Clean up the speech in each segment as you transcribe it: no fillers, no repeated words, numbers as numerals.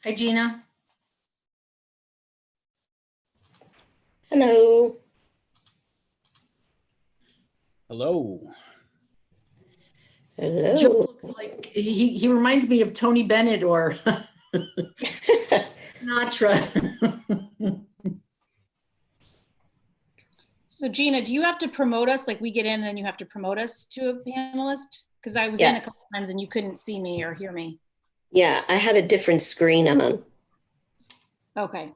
Hi, Gina. Hello. Hello. Joe Hello. looks like, he reminds me of Tony Bennett or Sinatra. So Gina, do you have to promote us? Like we get in and then you have to promote us to a panelist? Because I was in a Yes. couple times and you couldn't see me or hear me. Yeah, I had a different screen on. Okay.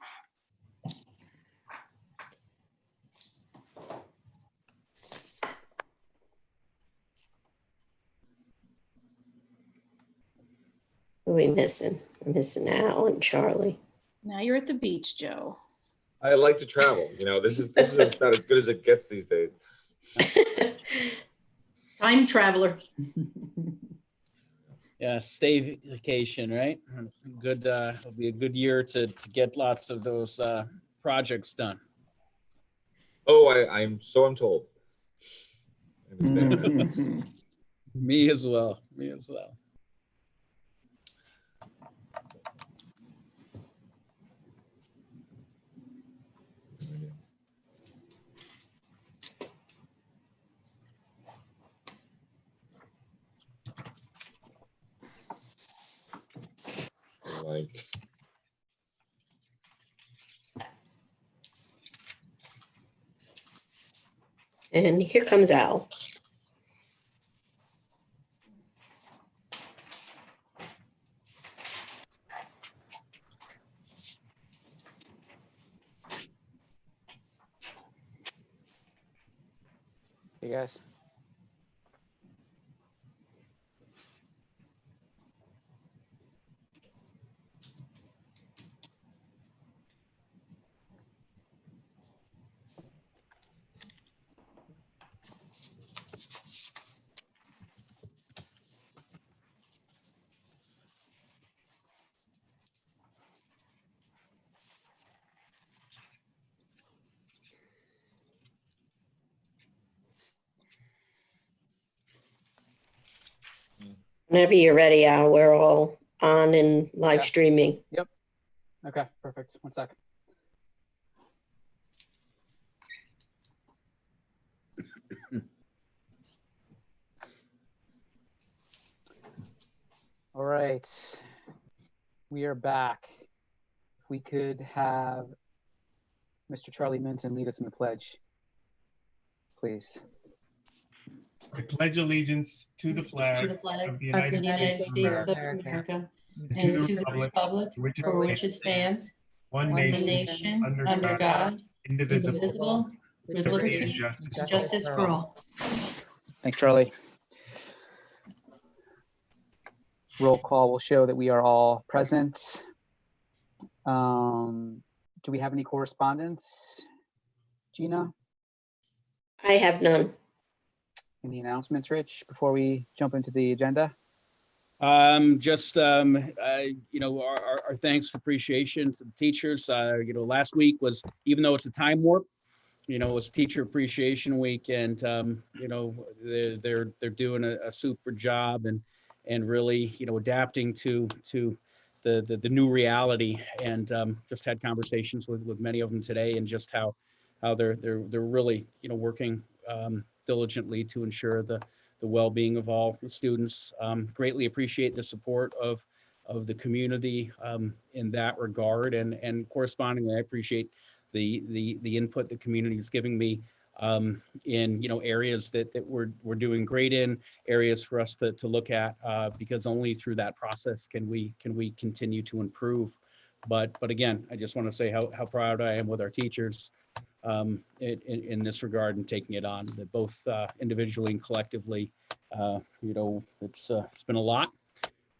Who are we missing? We're missing Al and Charlie. Now you're at the beach, Joe. I like to travel. You know, this is about as good as it gets these days. Time traveler. Yeah, stay vacation, right? Good. It'll be a good year to get lots of those projects done. Oh, I'm told. Me as well. Me as well. Like, And here comes Al. Hey guys. Whenever you're ready, Al, we're all on and live Yeah. streaming. Okay, perfect. 1 second. All right, we are back. If we could have Mr. Charlie Minton lead us in the pledge, please. I pledge allegiance to the To flag the flag of the of the United United States States of America and and to the republic for which it stands, one one nation, nation, under under God, God, indivisible, indivisible, with liberty and justice for all. Thanks, Charlie. Roll call will show that we are all present. Do we have any correspondence, Gina? I have none. Any announcements, Rich, before we jump into the agenda? Just our thanks for appreciation to the teachers. Last week was, even though it's a time warp, it's Teacher Appreciation Week, and they're doing a super job and really adapting to the new reality, and just had conversations with many of them today, and just how they're really working diligently to ensure the well-being of all the students. Greatly appreciate the support of the community in that regard, and correspondingly, I appreciate the input the community is giving me in areas that we're doing great in, areas for us to look at, because only through that process can we continue to improve. But again, I just want to say how proud I am with our teachers in this regard, and taking it on, that both individually and collectively. It's been a lot.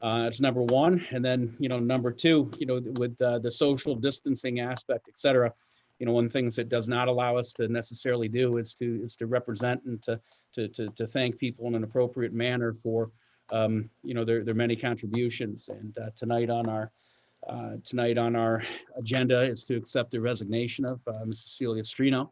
It's number one, and then number two, with the social distancing aspect, et cetera. One of the things that does not allow us to necessarily do is to represent and to thank people in an appropriate manner for their many contributions. And tonight on our agenda is to accept the resignation of Ms. Cecilia Strino,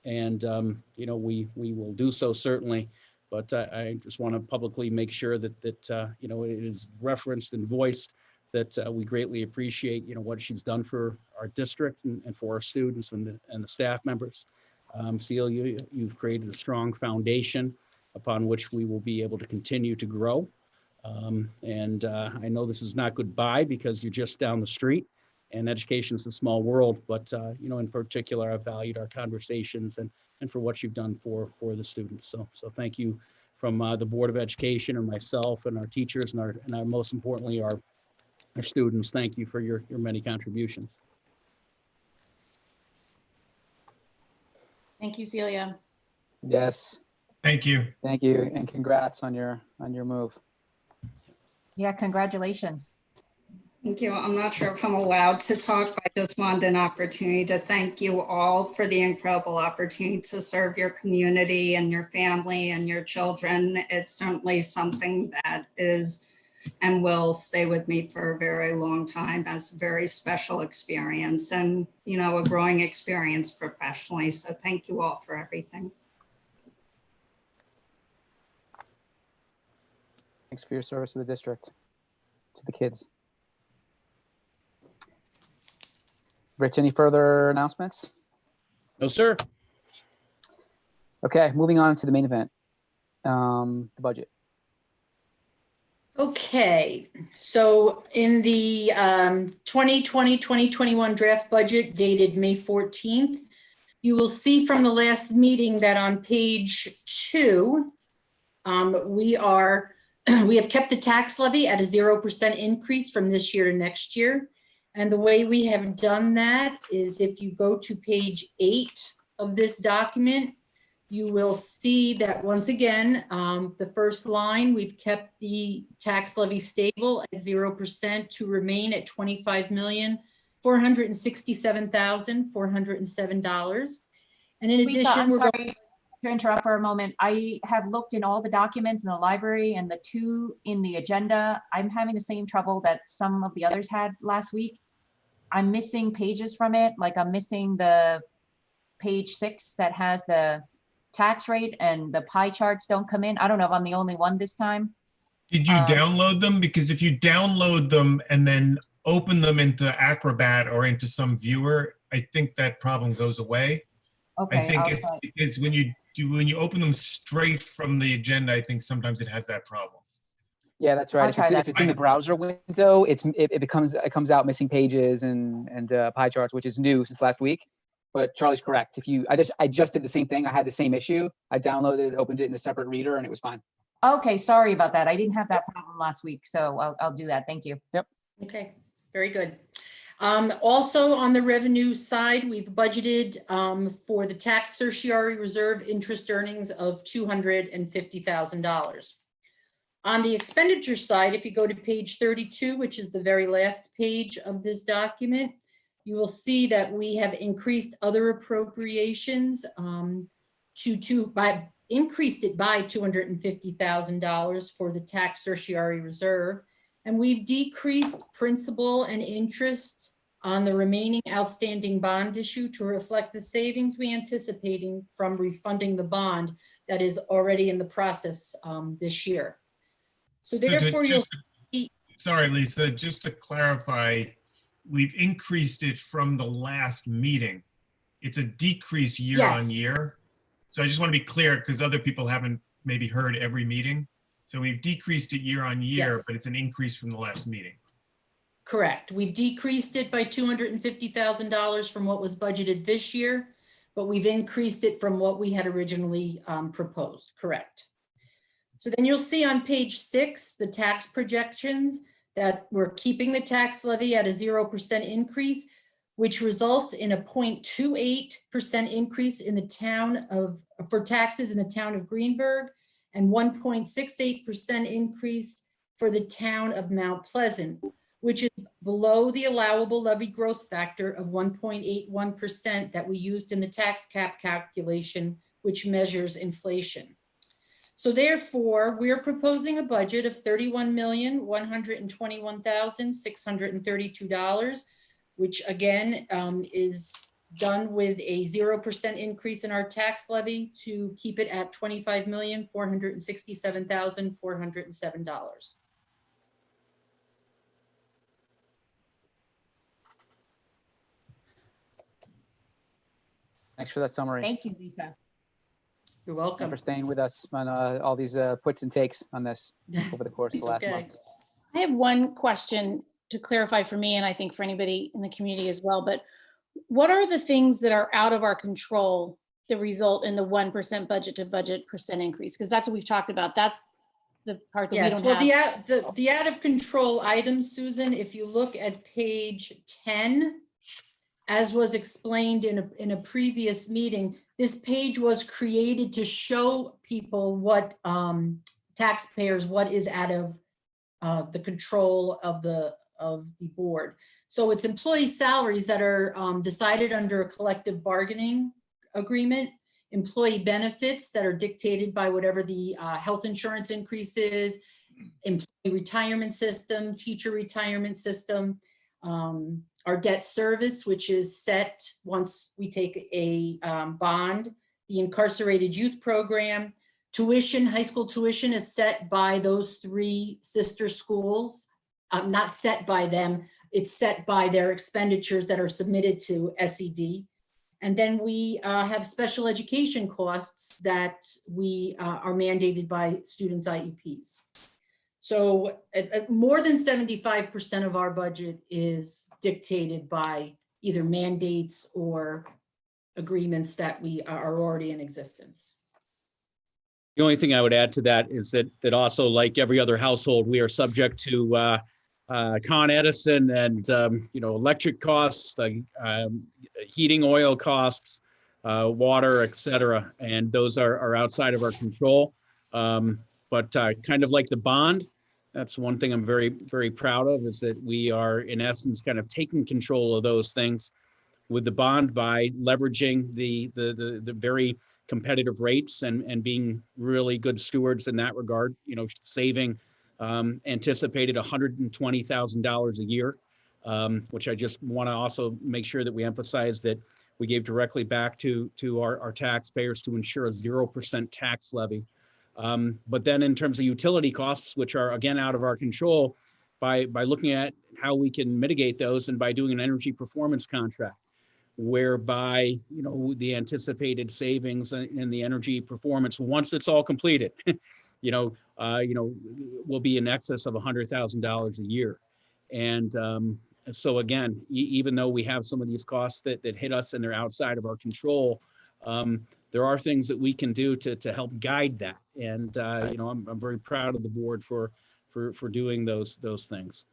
we will do so certainly. But I just want to publicly make sure that it is referenced and voiced that we greatly appreciate, what she's done for our district and for our students and the staff members. Celia, you've created a strong foundation upon which we will be able to continue to grow. And I know this is not goodbye because you're just down the street and education is a small world, but in particular, I've valued our conversations and for what you've done for the students. So thank you from the Board of Education and myself and our teachers and our most importantly, our students. Thank you for your many contributions. Thank you, Celia. Yes, Thank you. thank you, and congrats on your move. Yeah, congratulations. Thank you. I'm not sure if I'm allowed to talk, but I just wanted an opportunity to thank you all for the incredible opportunity to serve your community and your family and your children. It's certainly something that is and will stay with me for a very long time as a very special experience and, a growing experience professionally. So thank you all for everything. Thanks for your service to the district, to the kids. Rich, any further announcements? No, sir. Okay, moving on to the main event, the budget. Okay, so in the 2020-2021 draft budget dated May 14th, you will see from the last meeting that on page 2, we have kept the tax levy at a 0% increase from this year to next year. And the way we have done that is if you go to page 8 of this document, you will see that once again, the first line, we've kept the tax levy stable at 0% to remain at $25,467,407. And in Lisa, addition, I'm we're going sorry to interrupt for a moment. I have looked in all the documents in the library and the 2 in the agenda. I'm having the same trouble that some of the others had last week. I'm missing pages from it. Like I'm missing the page 6 that has the tax rate and the pie charts don't come in. I don't know if I'm the only one this time. Did you download them? Because if you download them and then open them into Acrobat or into some viewer, I think that problem goes away. I Okay, think I'll it's try. because when you open them straight from the agenda, I think sometimes it has that problem. Yeah, that's right. I'll If try it's, that. if it's in the browser window, it comes out missing pages and pie charts, which is new since last week. But Charlie's correct. I just did the same thing. I had the same issue. I downloaded it, opened it in a separate reader, and it was fine. Okay, sorry about that. I didn't have that problem last week, so I'll do that. Thank you. Okay, very good. Also on the revenue side, we've budgeted for the tax certiorari reserve interest earnings of $250,000. On the expenditure side, if you go to page 32, which is the very last page of this document, you will see that we have increased other appropriations increased it by $250,000 for the tax certiorari reserve. And we've decreased principal and interest on the remaining outstanding bond issue to reflect the savings we anticipating from refunding the bond that is already in the process this year. So therefore, you'll see. Sorry, Lisa, just to clarify, we've increased it from the last meeting. It's a decrease year on Yes. year. So I just want to be clear because other people haven't maybe heard every meeting. So we've decreased it year on year, Yes. but it's an increase from the last meeting. Correct. We've decreased it by $250,000 from what was budgeted this year, but we've increased it from what we had originally proposed. Correct. So then you'll see on page 6, the tax projections that we're keeping the tax levy at a 0% increase, which results in a 0.28% increase in the for taxes in the town of Greenberg and 1.68% increase for the town of Mount Pleasant, which is below the allowable levy growth factor of 1.81% that we used in the tax cap calculation, which measures inflation. So therefore, we're proposing a budget of $31,121,632, which again is done with a 0% increase in our tax levy to keep it at $25,467,407. Thanks for that summary. Thank you, Lisa. You're And welcome. for staying with us on all these puts and takes on this over the course of the last Okay. month. I have one question to clarify for me, and I think for anybody in the community as well, but what are the things that are out of our control that result in the 1% budget to budget percent increase? Because that's what we've talked about. That's the part that we Yes, don't well, have. the out of control items, Susan, if you look at page 10, as was explained in a previous meeting, this page was created to show people what taxpayers, what is out of the control of the board. So it's employee salaries that are decided under a collective bargaining agreement, employee benefits that are dictated by whatever the health insurance increase is, employee retirement system, teacher retirement system, our debt service, which is set once we take a bond, the incarcerated youth program, tuition, high school tuition is set by those 3 sister schools. Not set by them, it's set by their expenditures that are submitted to SED. And then we have special education costs that we are mandated by students' IEPs. So more than 75% of our budget is dictated by either mandates or agreements that we are already in existence. The only thing I would add to that is that also, like every other household, we are subject to Con Edison and, electric costs, heating oil costs, water, et cetera. And those are outside of our control. But kind of like the bond, that's one thing I'm very, very proud of, is that we are in essence kind of taking control of those things with the bond by leveraging the very competitive rates and being really good stewards in that regard, saving anticipated $120,000 a year, which I just want to also make sure that we emphasize that we gave directly back to our taxpayers to ensure a 0% tax levy. But then in terms of utility costs, which are again out of our control, by looking at how we can mitigate those and by doing an energy performance contract, whereby the anticipated savings in the energy performance, once it's all completed, will be in excess of $100,000 a year. And so again, even though we have some of these costs that hit us and they're outside of our control, there are things that we can do to help guide that. And I'm very proud of the board for doing those things.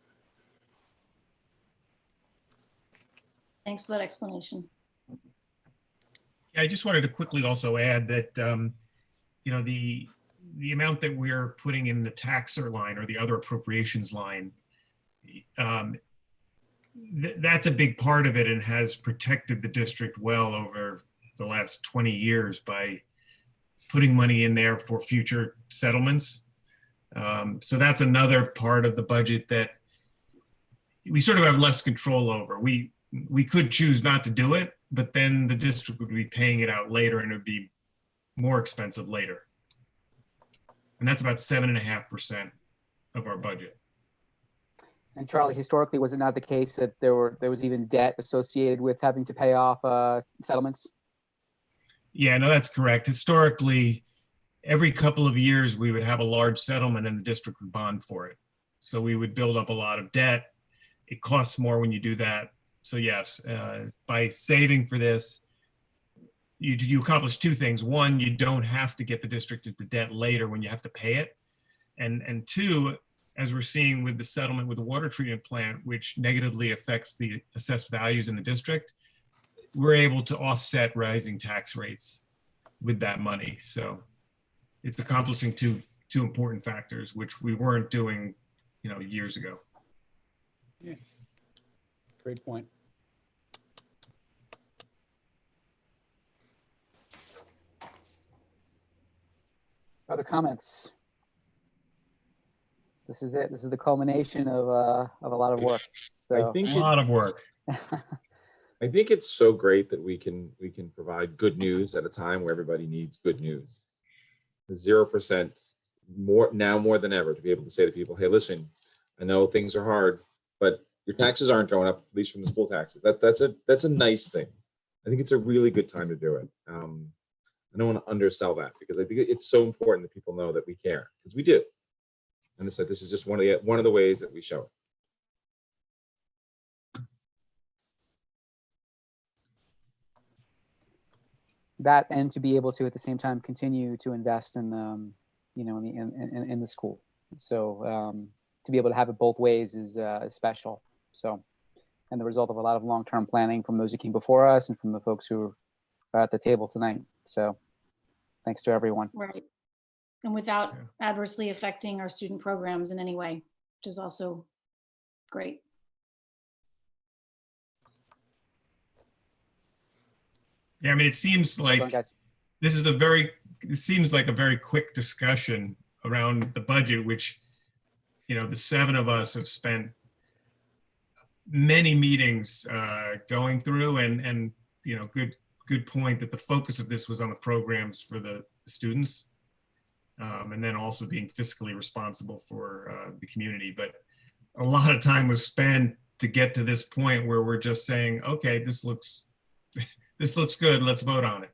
Thanks for that explanation. Yeah, I just wanted to quickly also add that, the amount that we're putting in the taxer line or the other appropriations line, that's a big part of it and has protected the district well over the last 20 years by putting money in there for future settlements. So that's another part of the budget that we sort of have less control over. We could choose not to do it, but then the district would be paying it out later and it would be more expensive later. And that's about 7.5% of our budget. And Charlie, historically, was it not the case that there was even debt associated with having to pay off settlements? Yeah, no, that's correct. Historically, every couple of years, we would have a large settlement and the district would bond for it. So we would build up a lot of debt. It costs more when you do that. So yes, by saving for this, you accomplish 2 things. 1, you don't have to get the district into debt later when you have to pay it. And 2, as we're seeing with the settlement with the water treatment plant, which negatively affects the assessed values in the district, we're able to offset rising tax rates with that money. So it's accomplishing two important factors, which we weren't doing, years ago. Yeah. Great point. Other comments? This is it. This is the culmination of a lot of work. So I think A lot of work. I think it's so great that we can provide good news at a time where everybody needs good news. The 0% more than ever to be able to say to people, hey, listen, I know things are hard, but your taxes aren't going up, at least from the school taxes. That's a nice thing. I think it's a really good time to do it. I don't want to undersell that because I think it's so important that people know that we care, because we do. And it's like, this is just one of the ways that we show it. That, and to be able to at the same time continue to invest in in the school. So to be able to have it both ways is special. So, and the result of a lot of long-term planning from those who came before us and from the folks who are at the table tonight. So thanks to everyone. Right. And without Yeah. adversely affecting our student programs in any way, which is also great. Yeah, I mean, it seems Well done, like guys. it seems like a very quick discussion around the budget, which, the 7 of us have spent many meetings going through, and good point that the focus of this was on the programs for the students, and then also being fiscally responsible for the community. But a lot of time was spent to get to this point where we're just saying, okay, this looks good, let's vote on it.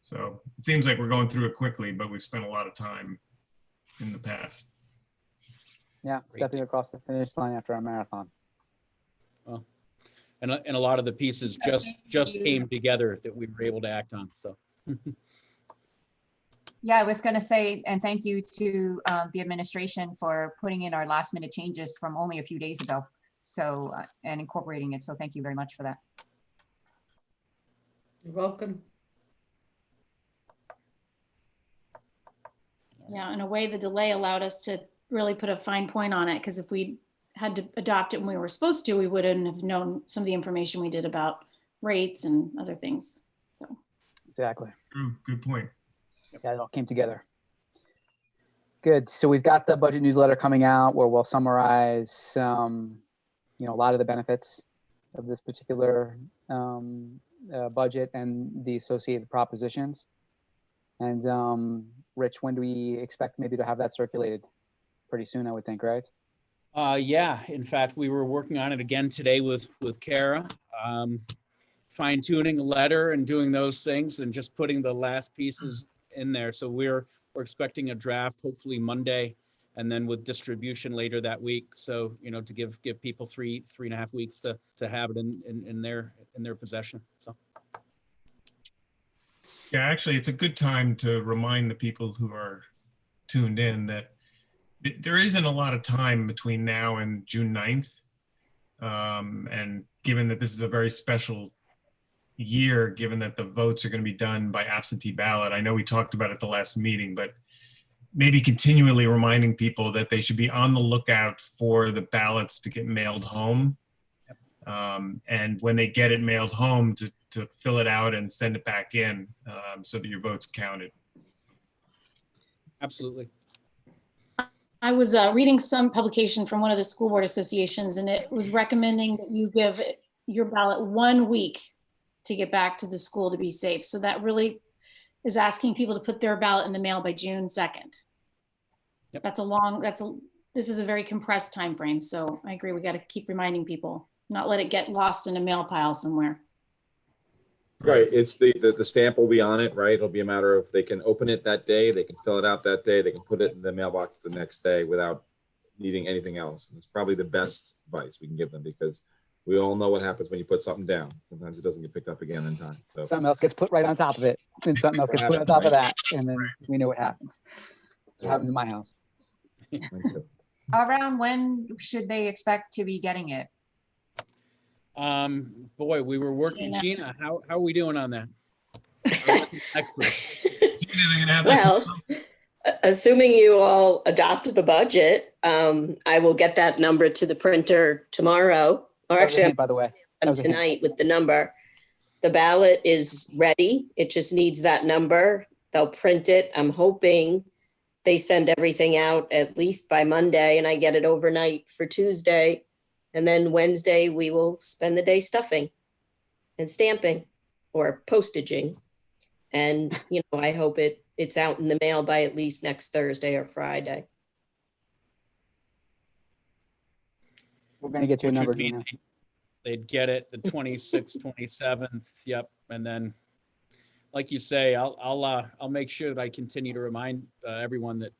So it seems like we're going through it quickly, but we've spent a lot of time in the past. Yeah, stepping across the finish line after our marathon. Well, and a lot of the pieces just came together that we were able to act on, so. Yeah, I was going to say, and thank you to the administration for putting in our last minute changes from only a few days ago. So, and incorporating it. So thank you very much for that. You're welcome. Yeah, in a way, the delay allowed us to really put a fine point on it, because if we had to adopt it when we were supposed to, we wouldn't have known some of the information we did about rates and other things. So Exactly. True, good point. Yeah, it all came together. Good. So we've got the budget newsletter coming out where we'll summarize, a lot of the benefits of this particular budget and the associated propositions. And Rich, when do we expect maybe to have that circulated? Pretty soon, I would think, right? Yeah, in fact, we were working on it again today with Kara, fine tuning a letter and doing those things and just putting the last pieces in there. So we're expecting a draft hopefully Monday, and then with distribution later that week. So, to give people 3.5 weeks to have it in their possession. So. Yeah, actually, it's a good time to remind the people who are tuned in that there isn't a lot of time between now and June 9th. And given that this is a very special year, given that the votes are going to be done by absentee ballot, I know we talked about it at the last meeting, but maybe continually reminding people that they should be on the lookout for the ballots to get mailed home. And when they get it mailed home, to fill it out and send it back in so that your vote's counted. Absolutely. I was reading some publication from one of the school board associations, and it was recommending that you give your ballot 1 week to get back to the school to be safe. So that really is asking people to put their ballot in the mail by June 2nd. Yep. This is a very compressed time frame. So I agree, we got to keep reminding people, not let it get lost in a mail pile somewhere. Right, it's the stamp will be on it, right? It'll be a matter of they can open it that day, they can fill it out that day, they can put it in the mailbox the next day without needing anything else. And it's probably the best advice we can give them, because we all know what happens when you put something down. Sometimes it doesn't get picked up again in time. So Something else gets put right on top of it, and something else gets put on top of that, and then we know what happens. That's what happens in my house. Around when should they expect to be getting it? Boy, we were working. Gina, how are we doing on that? Expert. Well, assuming you all adopted the budget, I will get that number to the printer tomorrow, or That was a actually hint, by the way. That was a hint. tonight with the number. The ballot is ready. It just needs that number. They'll print it. I'm hoping they send everything out at least by Monday, and I get it overnight for Tuesday. And then Wednesday, we will spend the day stuffing and stamping or postaging. And, I hope it's out in the mail by at least next Thursday or Friday. We're going to get you a Which number, would be Gina. they'd get it the 26th, 27th. Yep. And then, like you say, I'll make sure that I continue to remind everyone that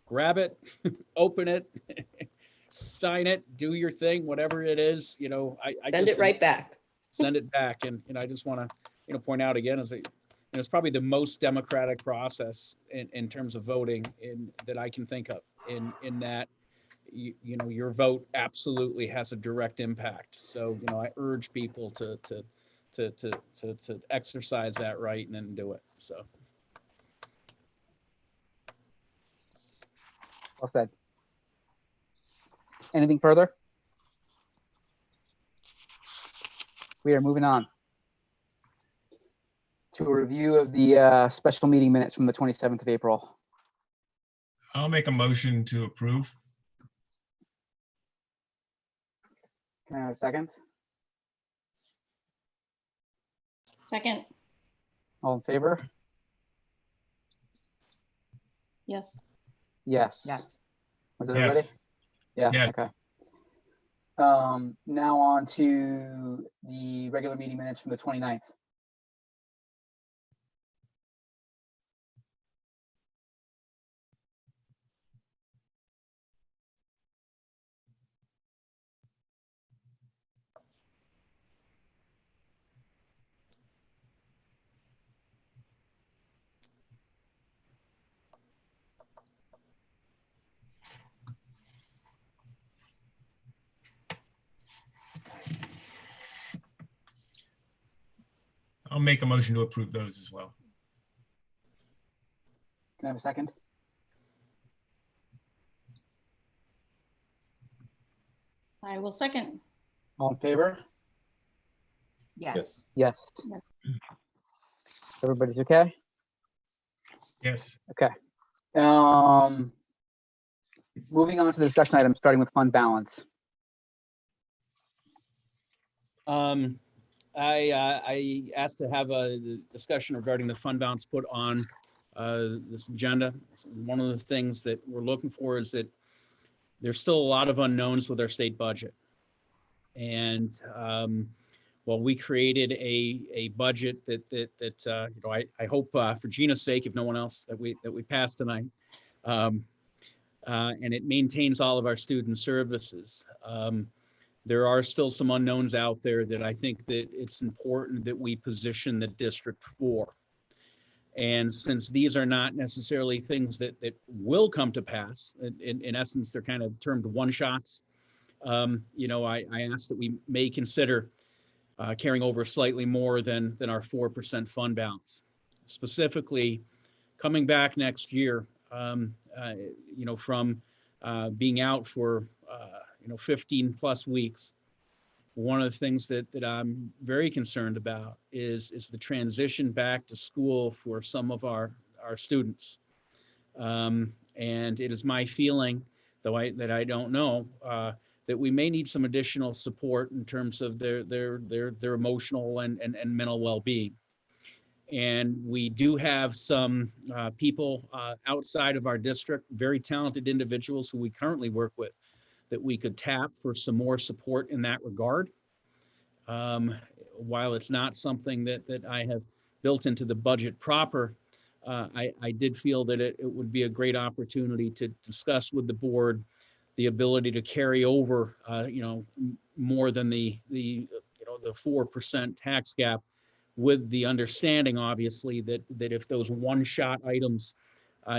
grab it, open it, sign it, do your thing, whatever it is, I Send just it right back. send it back. And, I just want to, point out again, is that, it's probably the most democratic process in terms of voting that I can think of in that, your vote absolutely has a direct impact. So, I urge people to exercise that right and then do it. So. Well said. Anything further? We are moving on to a review of the special meeting minutes from the 27th of April. I'll make a motion to approve. Can I have a second? Second, All in favor? yes. Yes. Yes. Was it Yes. everybody? Yeah, Yes. okay. Now on to the regular meeting minutes from the 29th. I'll make a motion to approve those as well. Can I have a second? I will second. All in favor? Yes. Yes. Yes. Everybody's okay? Yes. Moving on to the discussion item, starting with fund balance. I asked to have a discussion regarding the fund balance put on this agenda. One of the things that we're looking for is that there's still a lot of unknowns with our state budget. And while we created a budget that I hope for Gina's sake, if no one else, that we pass tonight, and it maintains all of our student services. There are still some unknowns out there that I think that it's important that we position the district for. And since these are not necessarily things that will come to pass, in essence, they're kind of termed one-shots. I ask that we may consider carrying over slightly more than our 4% fund balance. Specifically, coming back next year, from being out for 15 plus weeks, one of the things that I'm very concerned about is the transition back to school for some of our students. And it is my feeling, though that I don't know, that we may need some additional support in terms of their emotional and mental well-being. And we do have some people outside of our district, very talented individuals who we currently work with, that we could tap for some more support in that regard. While it's not something that I have built into the budget proper, I did feel that it would be a great opportunity to discuss with the board the ability to carry over, more than the 4% tax gap, with the understanding, obviously, that if those one-shot items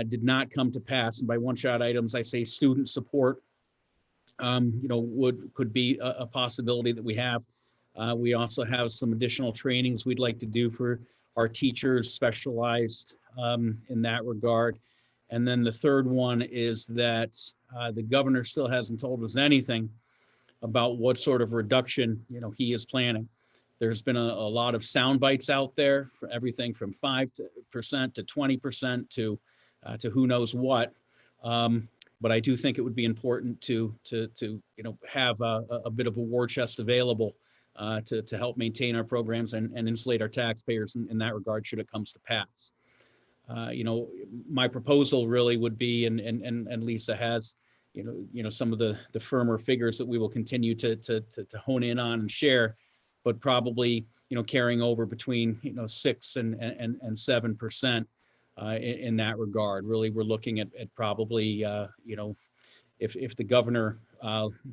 did not come to pass, and by one-shot items, I say student support, could be a possibility that we have. We also have some additional trainings we'd like to do for our teachers, specialized in that regard. And then the third one is that the governor still hasn't told us anything about what sort of reduction, he is planning. There's been a lot of sound bites out there, for everything from 5% to 20% to who knows what. But I do think it would be important to have a bit of a war chest available to help maintain our programs and insulate our taxpayers in that regard, should it comes to pass. My proposal really would be, and Lisa has, some of the firmer figures that we will continue to hone in on and share, but probably, carrying over between, 6 and 7% in that regard. Really, we're looking at probably, if the governor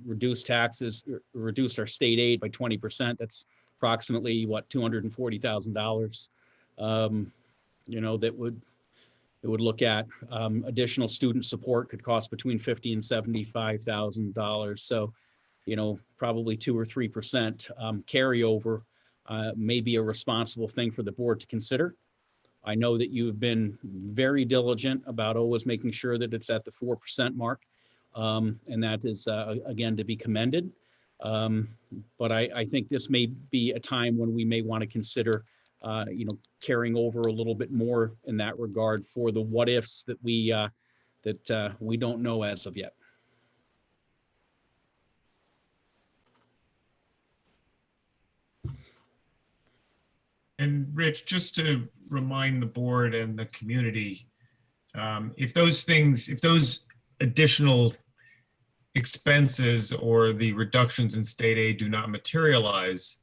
reduced taxes, reduced our state aid by 20%, that's approximately what, $240,000. That would look at additional student support could cost between $50,000 and $75,000. So, probably 2 or 3% carryover may be a responsible thing for the board to consider. I know that you've been very diligent about always making sure that it's at the 4% mark. And that is, again, to be commended. But I think this may be a time when we may want to consider, carrying over a little bit more in that regard for the what ifs that we don't know as of yet. And Rich, just to remind the board and the community, if those additional expenses or the reductions in state aid do not materialize,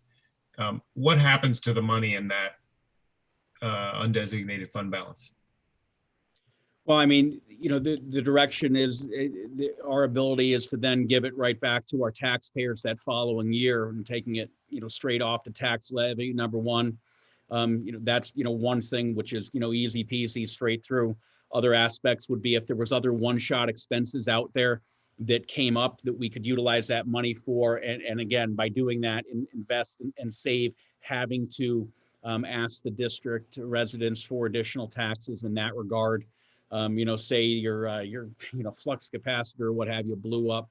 what happens to the money in that undesignated fund balance? Well, I mean, the direction is our ability is to then give it right back to our taxpayers that following year and taking it, straight off the tax levy, number one. That's, one thing which is, easy peasy straight through. Other aspects would be if there was other one-shot expenses out there that came up that we could utilize that money for. And again, by doing that, invest and save, having to ask the district residents for additional taxes in that regard. Say your flux capacitor or what have you blew up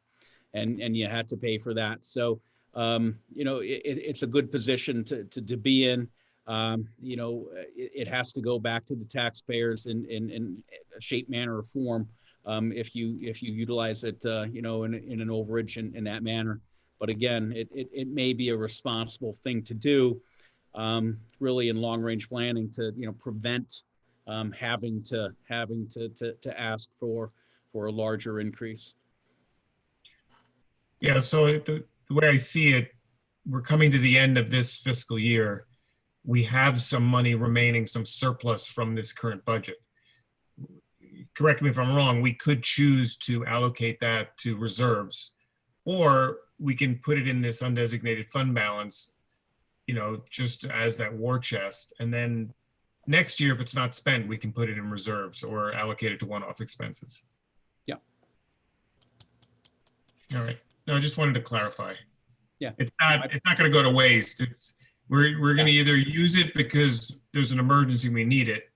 and you had to pay for that. So, it's a good position to be in. It has to go back to the taxpayers in a shape, manner, or form. If you utilize it, in an overage in that manner. But again, it may be a responsible thing to do, really in long range planning to, prevent having to ask for a larger increase. Yeah, so the way I see it, we're coming to the end of this fiscal year. We have some money remaining, some surplus from this current budget. Correct me if I'm wrong, we could choose to allocate that to reserves, or we can put it in this undesignated fund balance, just as that war chest. And then next year, if it's not spent, we can put it in reserves or allocate it to one-off expenses. Yeah. All right. No, I just wanted to clarify. Yeah. It's not going to go to waste. We're going to either use it because there's an emergency, we need it,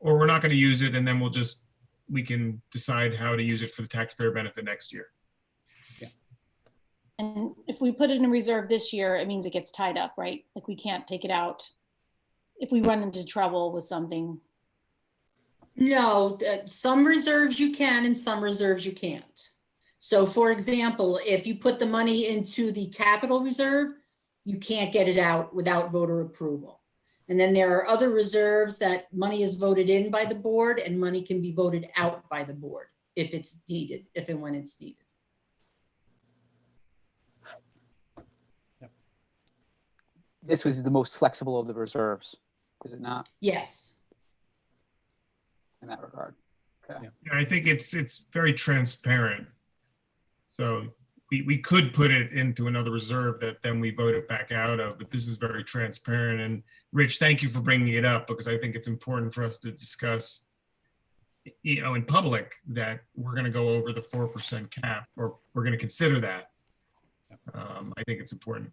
or we're not going to use it, and then we can decide how to use it for the taxpayer benefit next year. Yeah. And if we put it in reserve this year, it means it gets tied up, right? Like we can't take it out if we run into trouble with something. No, some reserves you can and some reserves you can't. So for example, if you put the money into the capital reserve, you can't get it out without voter approval. And then there are other reserves that money is voted in by the board and money can be voted out by the board if it's needed, if and when it's needed. This was the most flexible of the reserves, is it not, Yes. in that regard? Okay. Yeah, I think it's very transparent. So we could put it into another reserve that then we vote it back out of, but this is very transparent. And Rich, thank you for bringing it up, because I think it's important for us to discuss, in public, that we're going to go over the 4% cap, or we're going to consider that. I think it's important.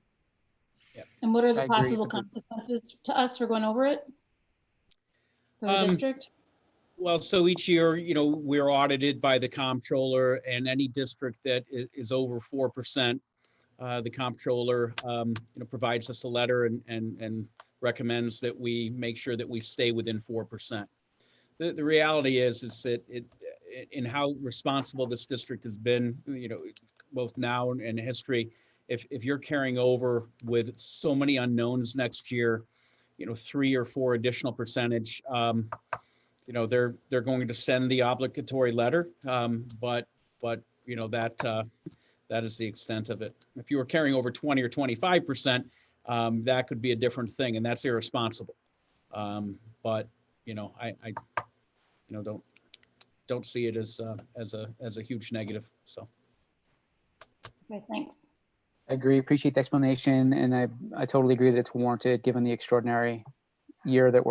And what are I the agree. possible consequences to us for going over it? For the district? Well, so each year, we're audited by the comptroller, and any district that is over 4%, the comptroller, provides us a letter and recommends that we make sure that we stay within 4%. The reality is that in how responsible this district has been, both now and in history, if you're carrying over with so many unknowns next year, 3 or 4 additional percentage, they're going to send the obligatory letter, but that is the extent of it. If you were carrying over 20 or 25%, that could be a different thing, and that's irresponsible. But I don't see it as a huge negative. So. Okay, thanks. I agree. Appreciate the explanation, and I totally agree that it's warranted given the extraordinary year that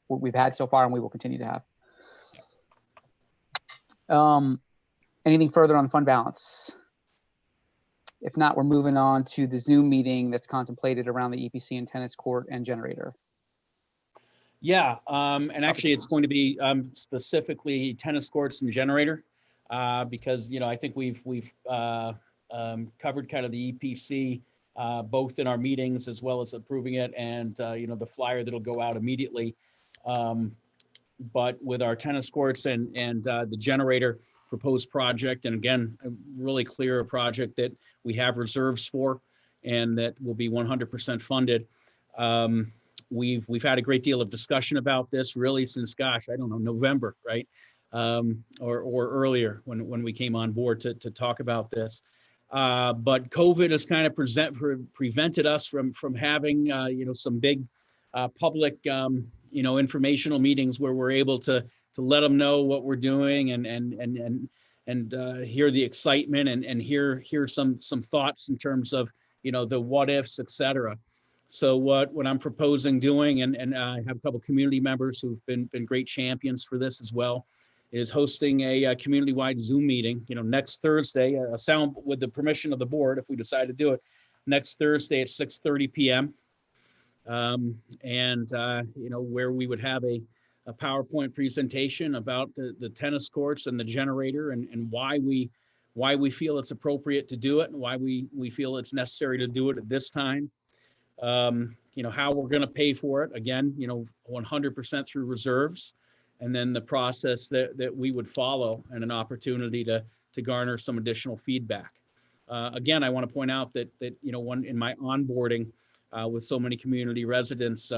we've had so far, and we will continue to have. Anything further on the fund balance? If not, we're moving on to the Zoom meeting that's contemplated around the EPC and tennis court and generator. Yeah, and actually it's going to be specifically tennis courts and generator, because I think we've covered kind of the EPC both in our meetings as well as approving it, and the flyer that'll go out immediately. But with our tennis courts and the generator proposed project, and again, a really clear project that we have reserves for and that will be 100% funded. We've had a great deal of discussion about this really since, gosh, I don't know, November, right? Or earlier when we came on board to talk about this. But COVID has kind of prevented us from having, some big public, informational meetings where we're able to let them know what we're doing and hear the excitement and hear some thoughts in terms of, the what ifs, et cetera. So what I'm proposing doing, and I have a couple community members who've been great champions for this as well, is hosting a community-wide Zoom meeting, next Thursday, with the permission of the board, if we decide to do it, next Thursday at 6:30 p.m. Where we would have a PowerPoint presentation about the tennis courts and the generator and why we feel it's appropriate to do it and why we feel it's necessary to do it at this time. How we're going to pay for it, again, 100% through reserves, and then the process that we would follow and an opportunity to garner some additional feedback. Again, I want to point out that in my onboarding with so many community residents,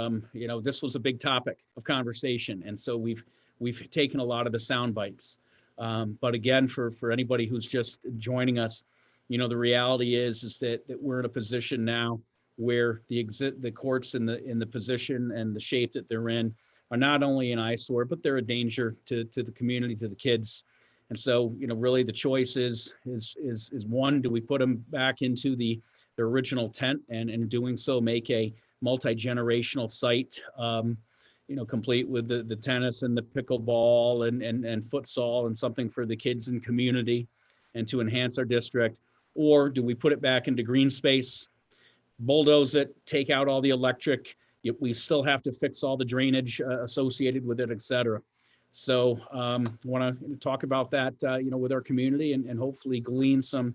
this was a big topic of conversation, and so we've taken a lot of the sound bites. But again, for anybody who's just joining us, the reality is that we're in a position now where the courts in the position and the shape that they're in are not only an eyesore, but they're a danger to the community, to the kids. And so, really the choice is one, do we put them back into the original tent and in doing so make a multi-generational site, complete with the tennis and the pickleball and futsal and something for the kids and community and to enhance our district? Or do we put it back into green space, bulldoze it, take out all the electric, we still have to fix all the drainage associated with it, et cetera. So want to talk about that, with our community and hopefully glean some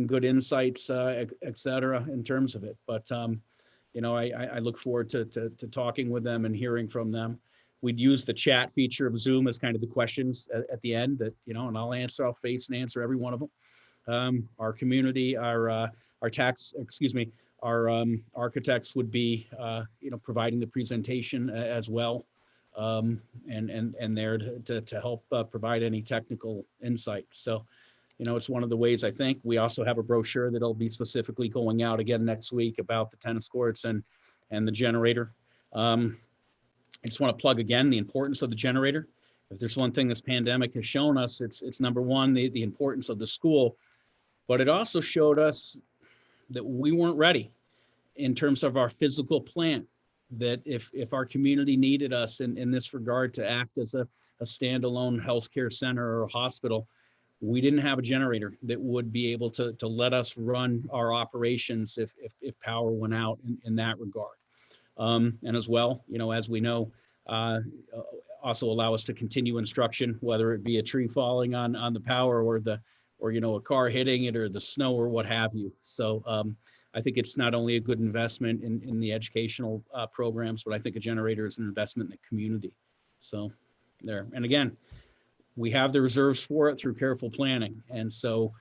good insights, et cetera, in terms of it. But, I look forward to talking with them and hearing from them. We'd use the chat feature of Zoom as kind of the questions at the end that, and I'll face and answer every one of them. Our community, our architects would be, providing the presentation as well, and there to help provide any technical insight. So, it's one of the ways I think. We also have a brochure that'll be specifically going out again next week about the tennis courts and the generator. I just want to plug again the importance of the generator. If there's one thing this pandemic has shown us, it's number one, the importance of the school, but it also showed us that we weren't ready in terms of our physical plant, that if our community needed us in this regard to act as a standalone healthcare center or hospital, we didn't have a generator that would be able to let us run our operations if power went out in that regard. And as well, as we know, also allow us to continue instruction, whether it be a tree falling on the power or a car hitting it or the snow or what have you. So I think it's not only a good investment in the educational programs, but I think a generator is an investment in the community. So there, and again, we have the reserves for it through careful planning. And so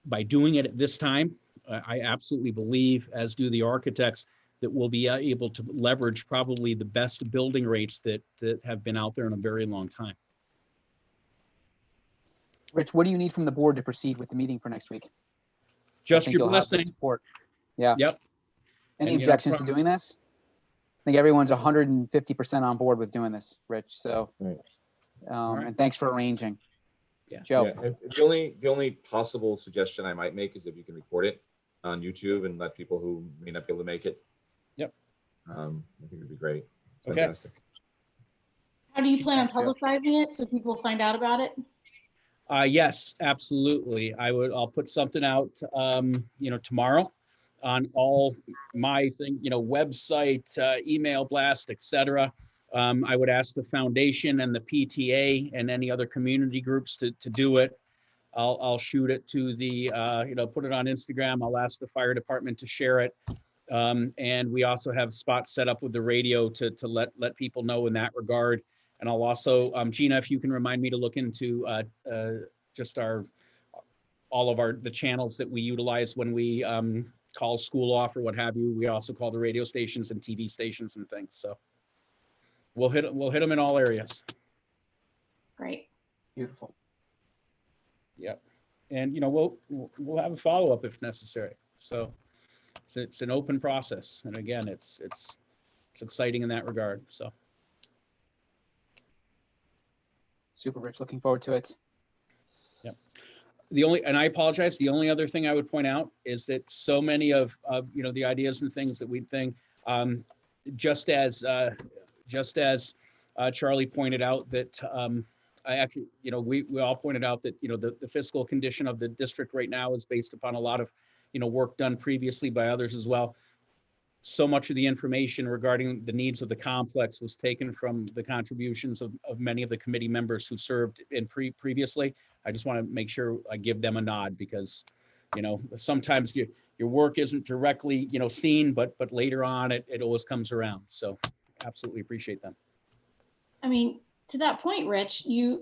by doing it at this time, I absolutely believe, as do the architects, that we'll be able to leverage probably the best building rates that have been out there in a very long time. Rich, what do you need from the board to proceed with the meeting for next week? I Just think your you'll have the blessing. support. Yeah. Yep. Any And, you know, objections to doing this? I think everyone's 150% on board with doing this, Rich. So, Right. right. and thanks for arranging. Yeah. Joe. Yeah, and the only possible suggestion I might make is if you can record it on YouTube and let people who may not be able to make it. Yep. I think it'd be great. It's Okay. fantastic. How do you plan on Thanks, Joe. publicizing it so people find out about it? Yes, absolutely. I'll put something out, tomorrow on all my website, email blast, etc. I would ask the foundation and the PTA and any other community groups to do it. I'll shoot it to the, put it on Instagram. I'll ask the fire department to share it. And we also have spots set up with the radio to let people know in that regard. And I'll also, Gina, if you can remind me to look into just all of the channels that we utilize when we call school off or what have you. We also call the radio stations and TV stations and things. So we'll hit them in all areas. Great. Beautiful. Yep. And we'll have a follow-up if necessary. So it's an open process. And again, it's exciting in that regard. So. Super, Rich. Looking forward to it. Yep. And I apologize, the only other thing I would point out is that so many of the ideas and things that we think, just as Charlie pointed out that I actually, we all pointed out that, the fiscal condition of the district right now is based upon a lot of, work done previously by others as well. So much of the information regarding the needs of the complex was taken from the contributions of many of the committee members who served in previously. I just want to make sure I give them a nod because, sometimes your work isn't directly, seen, but later on it always comes around. So absolutely appreciate them. I mean, to that point, Rich, I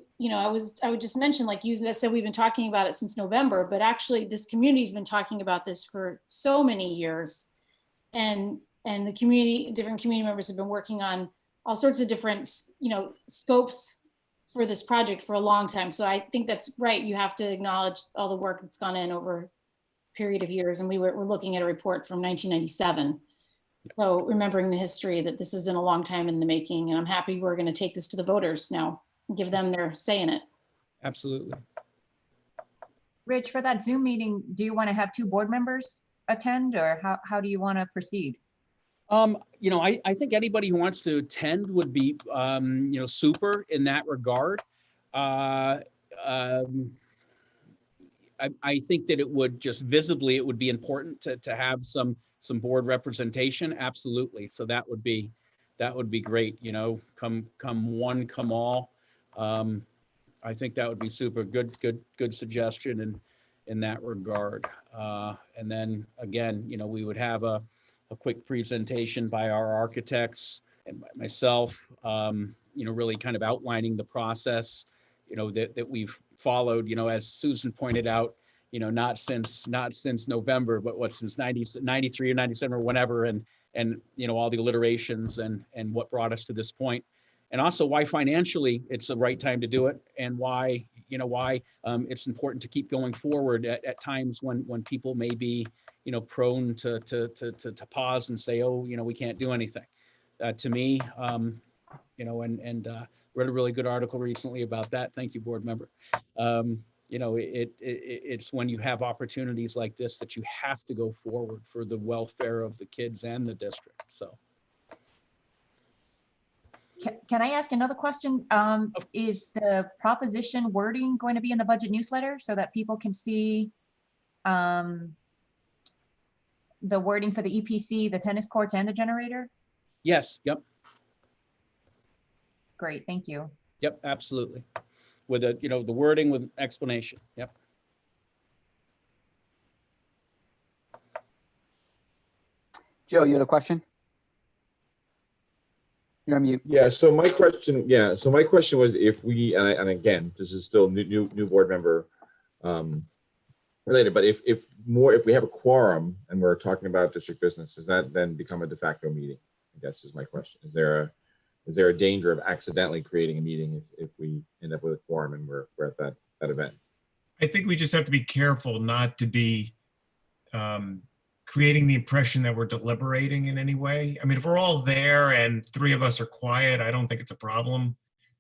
would just mention, like you said, we've been talking about it since November, but actually this community's been talking about this for so many years. And the different community members have been working on all sorts of different, scopes for this project for a long time. So I think that's right. You have to acknowledge all the work that's gone in over a period of years. And we're looking at a report from 1997. So remembering the history that this has been a long time in the making, and I'm happy we're going to take this to the voters now and give them their say in it. Absolutely. Rich, for that Zoom meeting, do you want to have 2 board members attend, or how do you want to proceed? I think anybody who wants to attend would be, super in that regard. I think that it would just visibly, it would be important to have some board representation. Absolutely. So that would be great. Come one, come all. I think that would be super good suggestion in that regard. And then again, we would have a quick presentation by our architects and by myself, really kind of outlining the process, that we've followed, as Susan pointed out, not since November, but since 93 or 97 or whenever, and all the alliterations and what brought us to this point. And also why financially it's the right time to do it, and why it's important to keep going forward at times when people may be, prone to pause and say, oh, we can't do anything. To me, read a really good article recently about that. Thank you, board member. It's when you have opportunities like this that you have to go forward for the welfare of the kids and the district. So. Can I ask another question? Is the proposition wording going to be in the budget newsletter so that people can see the wording for the EPC, the tennis courts, and the generator? Yes. Yep. Great, thank you. Yep. Absolutely. With the wording with explanation. Yep. Joe, you had a question? You're on mute. Yeah. So my question was if we, and again, this is still new board member related, but if we have a quorum and we're talking about district business, does that then become a de facto meeting? I guess is my question. Is there a danger of accidentally creating a meeting if we end up with a quorum and we're at that event? I think we just have to be careful not to be creating the impression that we're deliberating in any way. I mean, if we're all there and three of us are quiet, I don't think it's a problem.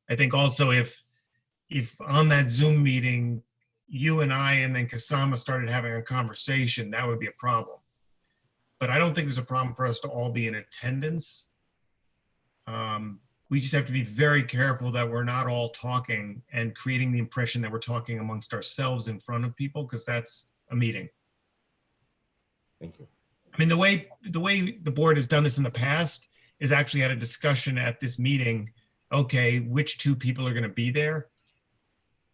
I think also if on that Zoom meeting, you and I and then Kasama started having a conversation, that would be a problem. But I don't think there's a problem for us to all be in attendance. We just have to be very careful that we're not all talking and creating the impression that we're talking amongst ourselves in front of people, because that's a meeting. Thank you. I mean, the way the board has done this in the past is actually had a discussion at this meeting. Okay, which two people are going to be there?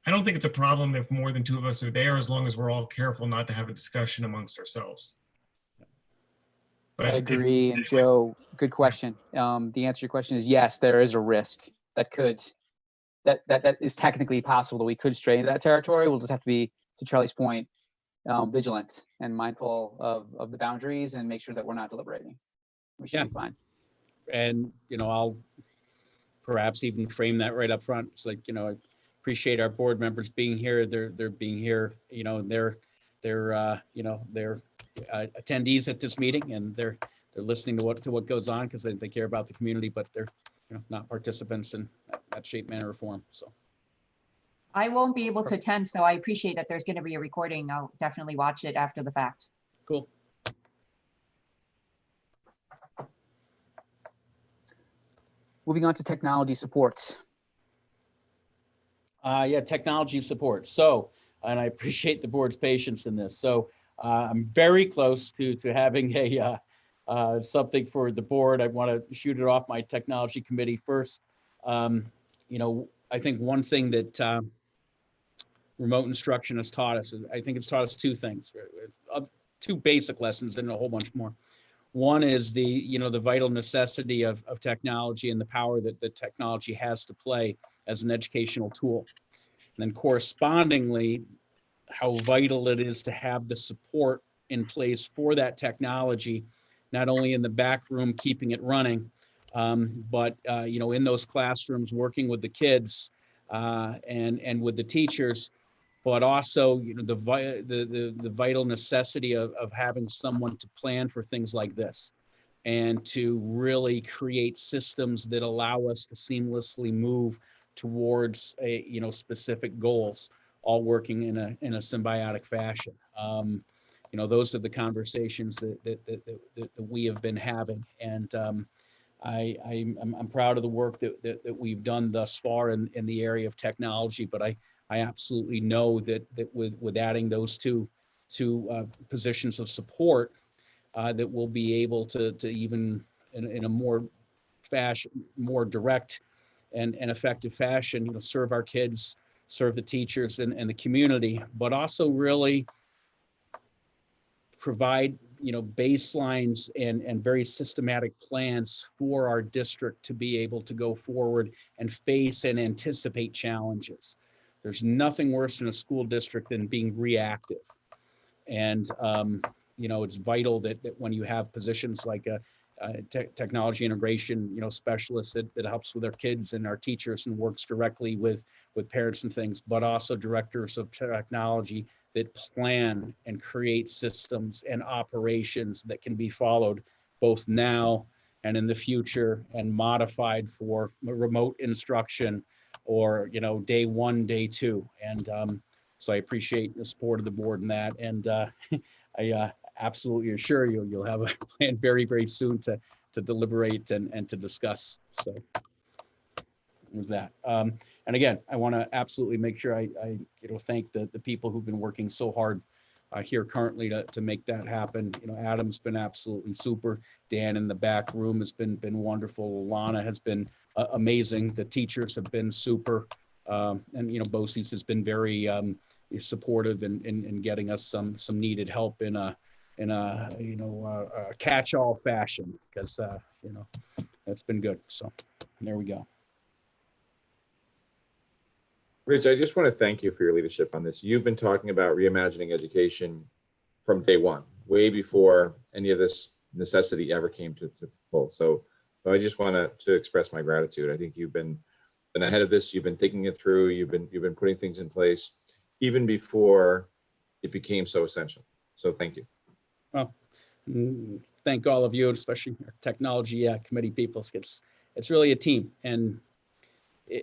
I don't think it's a problem if more than two of us are there, as long as we're all careful not to have a discussion amongst ourselves. But I agree. And Joe, good question. The answer to your question is yes, there is a risk that is technically possible that we could stray into that territory. We'll just have to be, to Charlie's point, vigilant and mindful of the boundaries and make sure that we're not deliberating. We should be fine. And, I'll perhaps even frame that right up front. It's like, I appreciate our board members being here. They're being here, they're attendees at this meeting, and they're listening to what goes on because they care about the community, but they're not participants in that shape, manner, or form. So I won't be able to attend, so I appreciate that there's going to be a recording. I'll definitely watch it after the fact. cool. Moving on to technology support. Technology support. So, and I appreciate the board's patience in this. So I'm very close to having something for the board. I want to shoot it off my technology committee first. I think one thing that remote instruction has taught us, I think it's taught us two things, two basic lessons and a whole bunch more. One is the vital necessity of technology and the power that the technology has to play as an educational tool. And then correspondingly, how vital it is to have the support in place for that technology, not only in the back room, keeping it running, but in those classrooms, working with the kids and with the teachers, but also the vital necessity of having someone to plan for things like this and to really create systems that allow us to seamlessly move towards specific goals, all working in a symbiotic fashion. Those are the conversations that we have been having, and I'm proud of the work that we've done thus far in the area of technology. But I absolutely know that with adding those two positions of support, that we'll be able to even in a more direct and effective fashion, serve our kids, serve the teachers and the community, but also really provide baselines and very systematic plans for our district to be able to go forward and face and anticipate challenges. There's nothing worse in a school district than being reactive. And it's vital that when you have positions like a technology integration specialist that helps with our kids and our teachers and works directly with parents and things, but also directors of technology that plan and create systems and operations that can be followed both now and in the future and modified for remote instruction or day one, day two. And so I appreciate the support of the board in that, and I absolutely assure you'll have a plan very, very soon to deliberate and to discuss. So with that. And again, I want to absolutely make sure I thank the people who've been working so hard here currently to make that happen. Adam's been absolutely super. Dan in the back room has been wonderful. Alana has been amazing. The teachers have been super. And BOCES has been very supportive in getting us some needed help in a catch-all fashion, because that's been good. So there we go. Rich, I just want to thank you for your leadership on this. You've been talking about reimagining education from day one, way before any of this necessity ever came to full. So I just want to express my gratitude. I think you've been ahead of this. You've been thinking it through. You've been putting things in place. even before it became so essential. So thank you. Well, thank all of you, especially our technology committee people. It's really a team, and I'm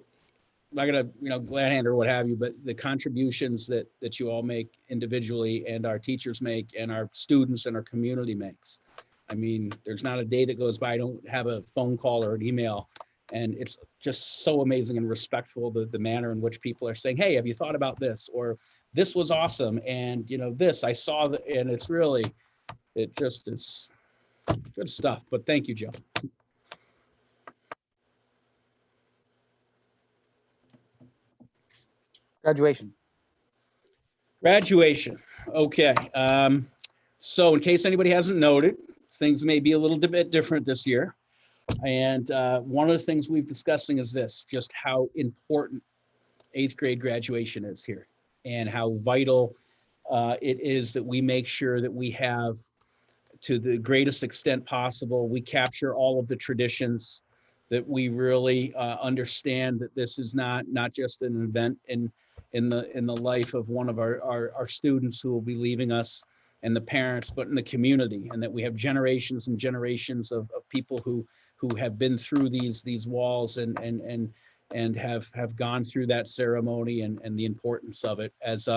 not gonna glad hand or what have you, but the contributions that you all make individually, and our teachers make, and our students and our community makes. I mean, there's not a day that goes by I don't have a phone call or an email, and it's just so amazing and respectful the manner in which people are saying, "Hey, have you thought about this?" or "This was awesome," and this I saw, and it's really, it's good stuff. But thank you, Joe. Graduation. Graduation. Okay. So in case anybody hasn't noted, things may be a little bit different this year. And one of the things we've discussing is this, just how important 8th grade graduation is here, and how vital it is that we make sure that we have, to the greatest extent possible, we capture all of the traditions, that we really understand that this is not just an event in the life of one of our students who will be leaving us and the parents, but in the community, and that we have generations and generations of people who have been through these walls and have gone through that ceremony and the importance of it as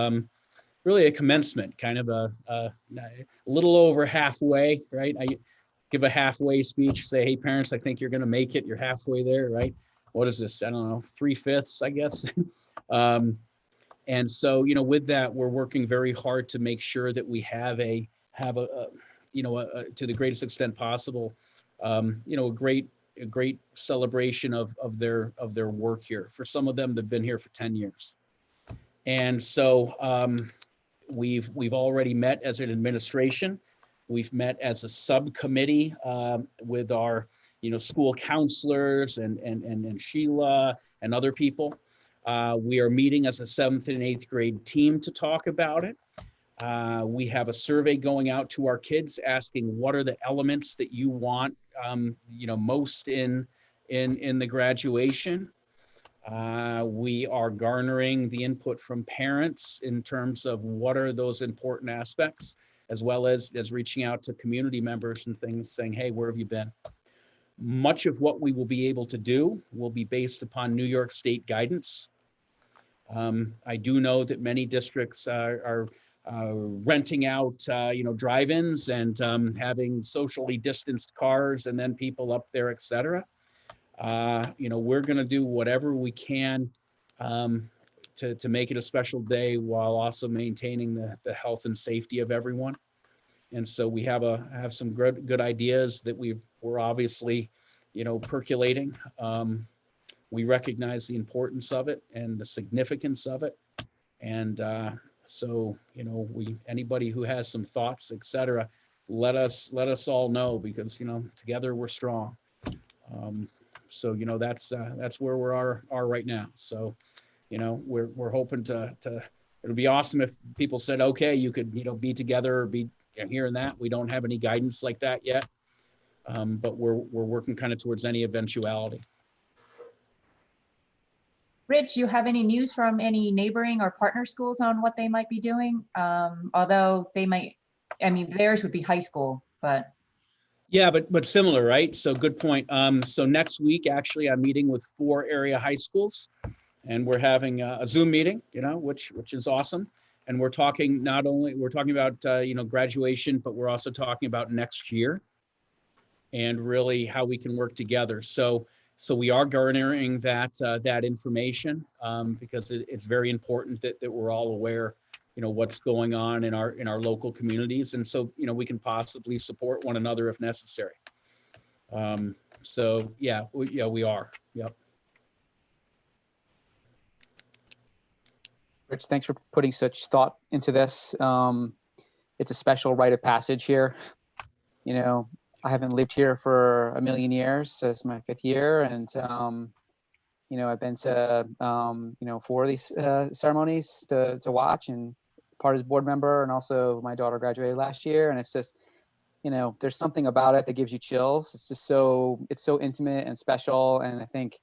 really a commencement, kind of a little over halfway, right? I give a halfway speech, say, "Hey, parents, I think you're going to make it. You're halfway there," right? What is this? I don't know, 3/5, I guess. And so, with that, we're working very hard to make sure that we have a to the greatest extent possible, a great celebration of their work here. For some of them, they've been here for 10 years. And so we've already met as an administration. We've met as a subcommittee with our school counselors and Sheila and other people. We are meeting as a 7th and 8th grade team to talk about it. We have a survey going out to our kids asking what are the elements that you want most in the graduation. We are garnering the input from parents in terms of what are those important aspects, as well as reaching out to community members and things, saying, "Hey, where have you been?" Much of what we will be able to do will be based upon New York State guidance. I do know that many districts are renting out, drive-ins and having socially distanced cars and then people up there, et cetera. We're going to do whatever we can to make it a special day while also maintaining the health and safety of everyone. And so we have some good ideas that we're obviously, percolating. We recognize the importance of it and the significance of it. And so, anybody who has some thoughts, et cetera, let us all know, because, together we're strong. So, that's where we are right now. So, we're hoping to, it'll be awesome if people said, okay, you could, be together or be here and that. We don't have any guidance like that yet. But we're working kind of towards any eventuality. Rich, you have any news from any neighboring or partner schools on what they might be doing? Although theirs would be high school, but. Yeah, but similar, right? So good point. So next week, actually, I'm meeting with 4 area high schools, and we're having a Zoom meeting, which is awesome. And we're talking about, graduation, but we're also talking about next year and really how we can work together. So we are garnering that information because it's very important that we're all aware, what's going on in our local communities, and so we can possibly support one another if necessary. So yeah, we are. Yep. Rich, thanks for putting such thought into this. It's a special rite of passage here. I haven't lived here for a million years. So it's my 5th year. And, I've been to, 4 of these ceremonies to watch, and part as board member. And also my daughter graduated last year. And it's just, there's something about it that gives you chills. It's just it's so intimate and special. And I think,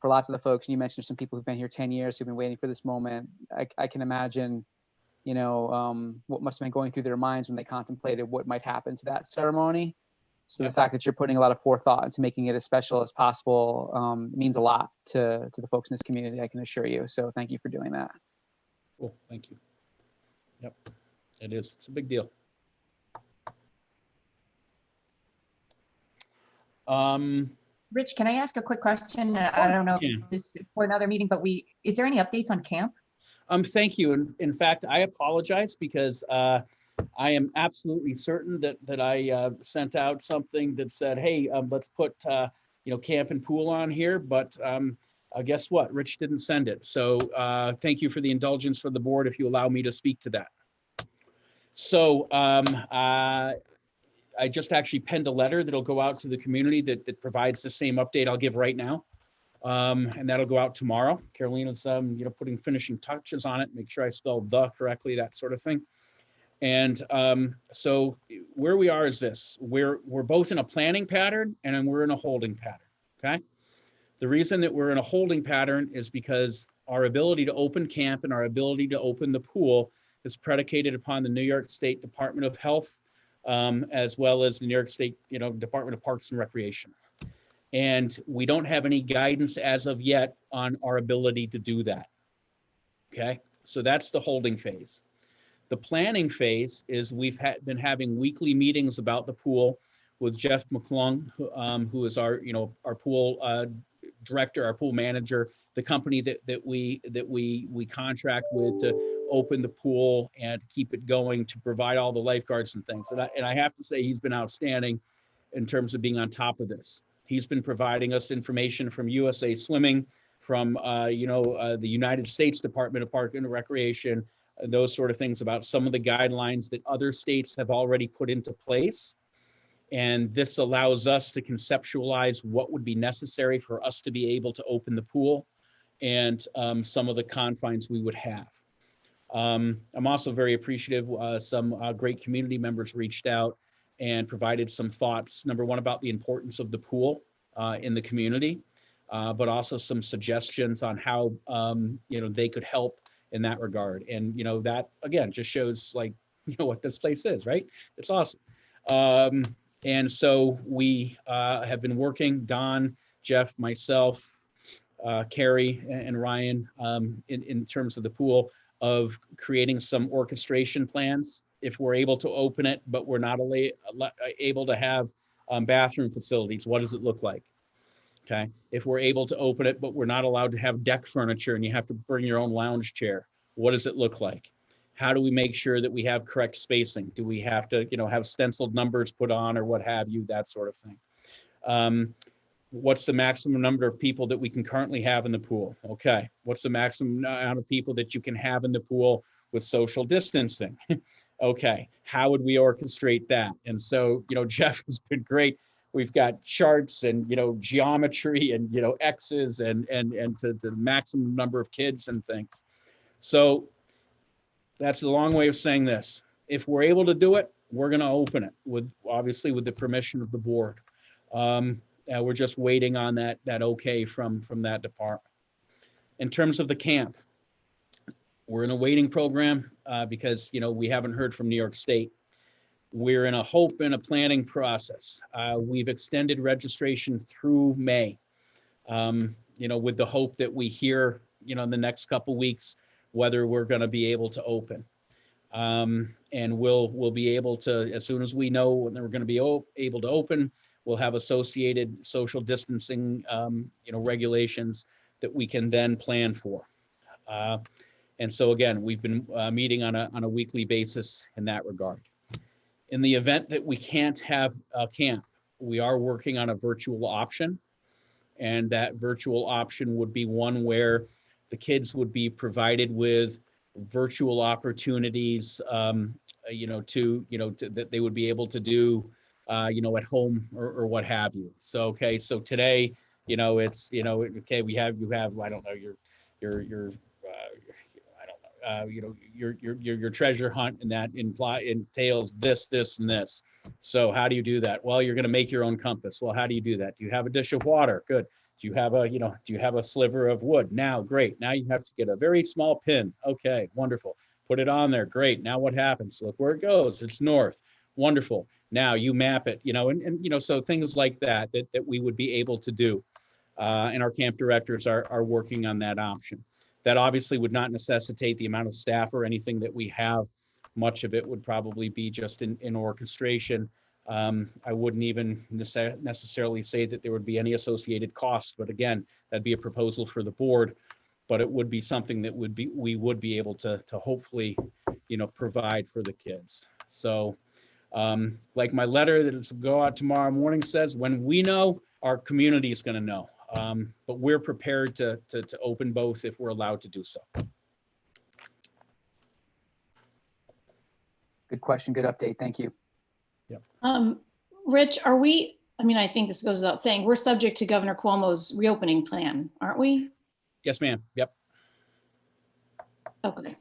for lots of the folks, and you mentioned some people who've been here 10 years, who've been waiting for this moment. I can imagine, what must have been going through their minds when they contemplated what might happen to that ceremony. So the fact that you're putting a lot of forethought into making it as special as possible means a lot to the folks in this community, I can assure you. So thank you for doing that. Cool, thank you. Yep, it is. It's a big deal. Rich, can I ask a quick question? I don't know Yeah. if this is for another meeting, but is there any updates on camp? Thank you. In fact, I apologize because I am absolutely certain that I sent out something that said, hey, let's put, camp and pool on here, but guess what? Rich didn't send it. So thank you for the indulgence for the board if you allow me to speak to that. So I just actually penned a letter that'll go out to the community that provides the same update I'll give right now. And that'll go out tomorrow. Carolina's, putting finishing touches on it, make sure I spelled the correctly, that sort of thing. And so where we are is this, we're both in a planning pattern and then we're in a holding pattern, okay? The reason that we're in a holding pattern is because our ability to open camp and our ability to open the pool is predicated upon the New York State Department of Health, as well as the New York State, Department of Parks and Recreation. And we don't have any guidance as of yet on our ability to do that. Okay, so that's the holding phase. The planning phase is we've been having weekly meetings about the pool with Jeff McClung, who is our pool director, our pool manager, the company that we contract with to open the pool and keep it going, to provide all the lifeguards and things. And I have to say he's been outstanding in terms of being on top of this. He's been providing us information from USA Swimming, from the United States Department of Park and Recreation, those sort of things about some of the guidelines that other states have already put into place. And this allows us to conceptualize what would be necessary for us to be able to open the pool and some of the confines we would have. I'm also very appreciative. Some great community members reached out and provided some thoughts. Number one, about the importance of the pool in the community, but also some suggestions on how they could help in that regard. And that again just shows what this place is, right? It's awesome. And so we have been working, Don, Jeff, myself, Carrie, and Ryan, in terms of the pool, of creating some orchestration plans. If we're able to open it, but we're not able to have bathroom facilities, what does it look like? Okay. If we're able to open it, but we're not allowed to have deck furniture and you have to bring your own lounge chair, what does it look like? How do we make sure that we have correct spacing? Do we have to, have stenciled numbers put on or what have you, that sort of thing? What's the maximum number of people that we can currently have in the pool? Okay. What's the maximum amount of people that you can have in the pool with social distancing? Okay. How would we orchestrate that? And so, Jeff has been great. We've got charts and, geometry and, X's and to the maximum number of kids and things. So that's a long way of saying this. If we're able to do it, we're going to open it obviously with the permission of the board. We're just waiting on that okay from that department. In terms of the camp, we're in a waiting program because, we haven't heard from New York State. We're in a hope and a planning process. We've extended registration through May, with the hope that we hear, in the next couple of weeks, whether we're going to be able to open. And we'll be able to, as soon as we know when we're going to be able to open, we'll have associated social distancing, regulations that we can then plan for. And so again, we've been meeting on a weekly basis in that regard. In the event that we can't have a camp, we are working on a virtual option. And that virtual option would be one where the kids would be provided with virtual opportunities, that they would be able to do, at home or what have you. So, okay, so today, it's, okay, you have, I don't know, your I don't your treasure hunt, and that entails this, this, and this. So how do you do that? Well, you're going to make your own compass. Well, how do you do that? Do you have a dish of water? Good. Do you have a sliver of wood? Now, great. Now you have to get a very small pin. Okay, wonderful. Put it on there. Great. Now what happens? Look where it goes. It's north. Wonderful. Now you map it, and so things like that we would be able to do. And our camp directors are working on that option. That obviously would not necessitate the amount of staff or anything that we have. Much of it would probably be just in orchestration. I wouldn't even necessarily say that there would be any associated costs, but again, that'd be a proposal for the board. But it would be something that we would be able to hopefully, provide for the kids. So, like my letter that is go out tomorrow morning says, when we know, our community is going to know. But we're prepared to open both if we're allowed to do so. Good question, good update. Thank you. Rich, I think this goes without saying, we're subject to Governor Cuomo's reopening plan, aren't we? Yes, ma'am. Yep. Okay.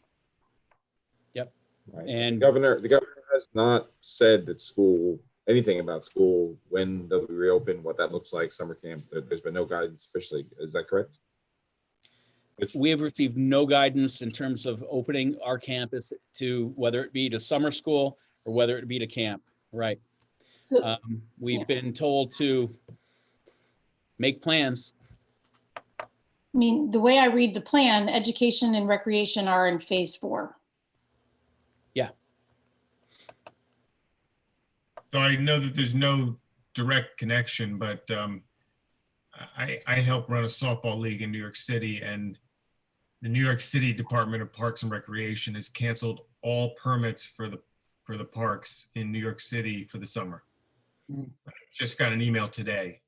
Right. And the governor has not said that anything about school, when they'll be reopened, what that looks like, summer camp. There's been no guidance officially. Is that correct? we have received no guidance in terms of opening our campus to whether it be to summer school or whether it be to camp. Right. So- We've been told to make plans. I mean, the way I read the plan, education and recreation are in phase 4. So I know that there's no direct connection, but I help run a softball league in New York City, and the New York City Department of Parks and Recreation has canceled all permits for the parks in New York City for the summer. I just got an email today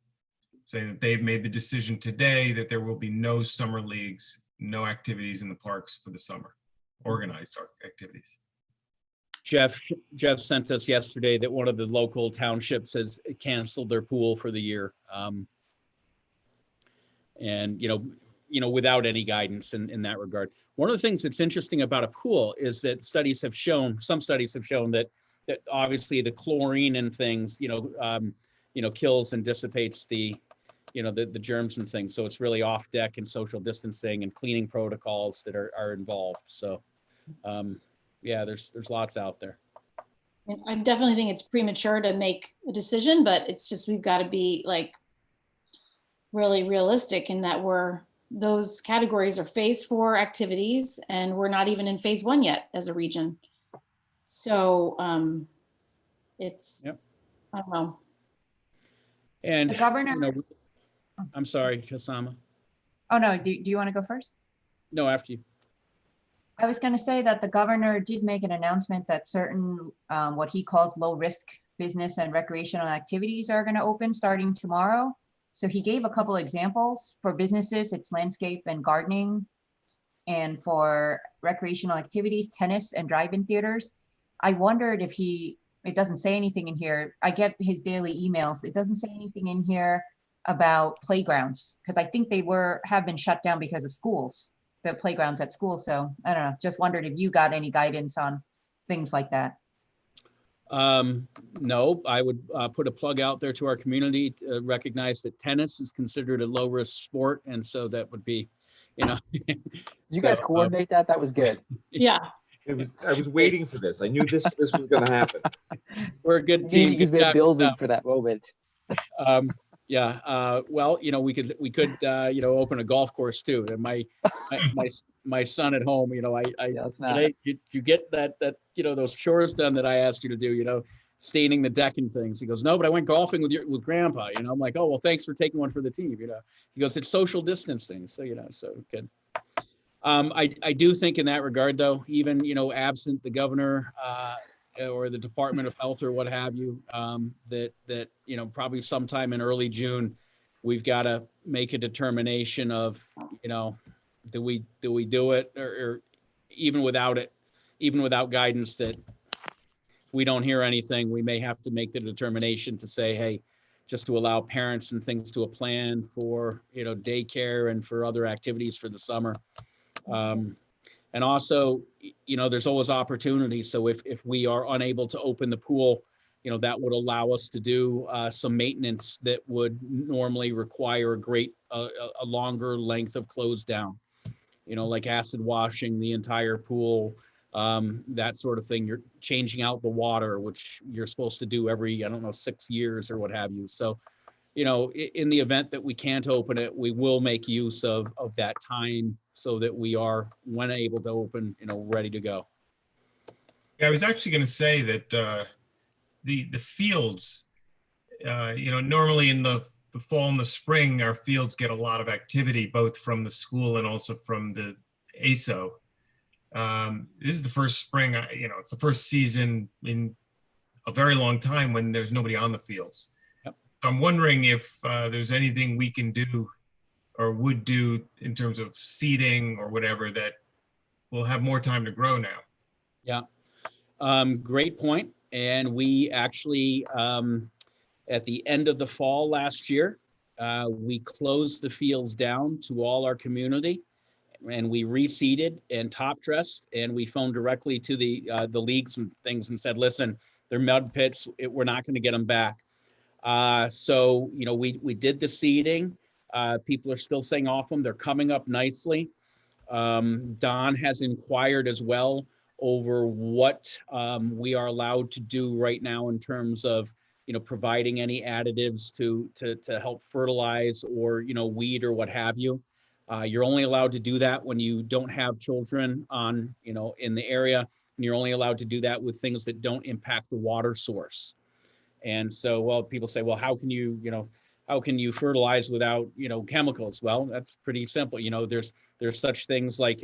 saying that they've made the decision today that there will be no summer leagues, no activities in the parks for the summer, organized activities. Jeff sent us yesterday that one of the local townships has canceled their pool for the year. And, without any guidance in that regard. One of the things that's interesting about a pool is that some studies have shown that obviously the chlorine and things, kills and dissipates the germs and things. So it's really off deck and social distancing and cleaning protocols that are involved. So, yeah, there's lots out there. I definitely think it's premature to make a decision, but it's just, we've got to be like really realistic in that those categories are phase 4 activities, and we're not even in phase 1 yet as a region. So it's, Yep. I don't know. And The governor, I'm sorry, Kasama. oh no, do you want to go first? No, after you. I was going to say that the governor did make an announcement that certain, what he calls low-risk business and recreational activities are going to open starting tomorrow. So he gave a couple examples. For businesses, it's landscape and gardening. And for recreational activities, tennis and drive-in theaters. I wondered if it doesn't say anything in here. I get his daily emails. It doesn't say anything in here about playgrounds, because I think they have been shut down because of schools. The playgrounds at school. So I don't know, just wondered if you got any guidance on things like that. No, I would put a plug out there to our community, recognize that tennis is considered a low risk sport. And so that would be, You guys coordinate that? That was good. Yeah. I was waiting for this. I knew this was going to happen. We're a good team. He's been building for that moment. Yeah. Well, we could open a golf course too. And my son at home, Let's you get that those chores done that I asked you to do, staining the deck and things. He goes, no, but I went golfing with grandpa, I'm like, oh, well, thanks for taking one for the team. He goes, it's social distancing. So, so good. I do think in that regard though, even, absent the governor, or the Department of Health or what have you, that probably sometime in early June, we've got to make a determination of, do we do it, or even without guidance, that we don't hear anything, we may have to make the determination to say, hey, just to allow parents and things to a plan for, daycare and for other activities for the summer. And also, there's always opportunity. So if we are unable to open the pool, that would allow us to do some maintenance that would normally require a longer length of close down, like acid washing the entire pool, that sort of thing. You're changing out the water, which you're supposed to do every, 6 years or what have you. So, in the event that we can't open it, we will make use of that time so that we are, when able to open, ready to go. Yeah, I was actually going to say that the fields, normally in the fall and the spring, our fields get a lot of activity, both from the school and also from the ASO. This is the first spring, it's the first season in a very long time when there's nobody on the fields. Yep. I'm wondering if there's anything we can do or would do in terms of seeding or whatever that will have more time to grow now. Yeah, great point. And we actually, at the end of the fall last year, we closed the fields down to all our community, and we reseeded and top dressed, and we phoned directly to the leagues and things and said, listen, they're mud pits. We're not going to get them back. So, we did the seeding. People are still staying off them. They're coming up nicely. Don has inquired as well over what we are allowed to do right now in terms of, providing any additives to help fertilize or, weed or what have you. You're only allowed to do that when you don't have children on, in the area, and you're only allowed to do that with things that don't impact the water source. And so, well, people say, well, how can you fertilize without, chemicals? Well, that's pretty simple. There's such things like,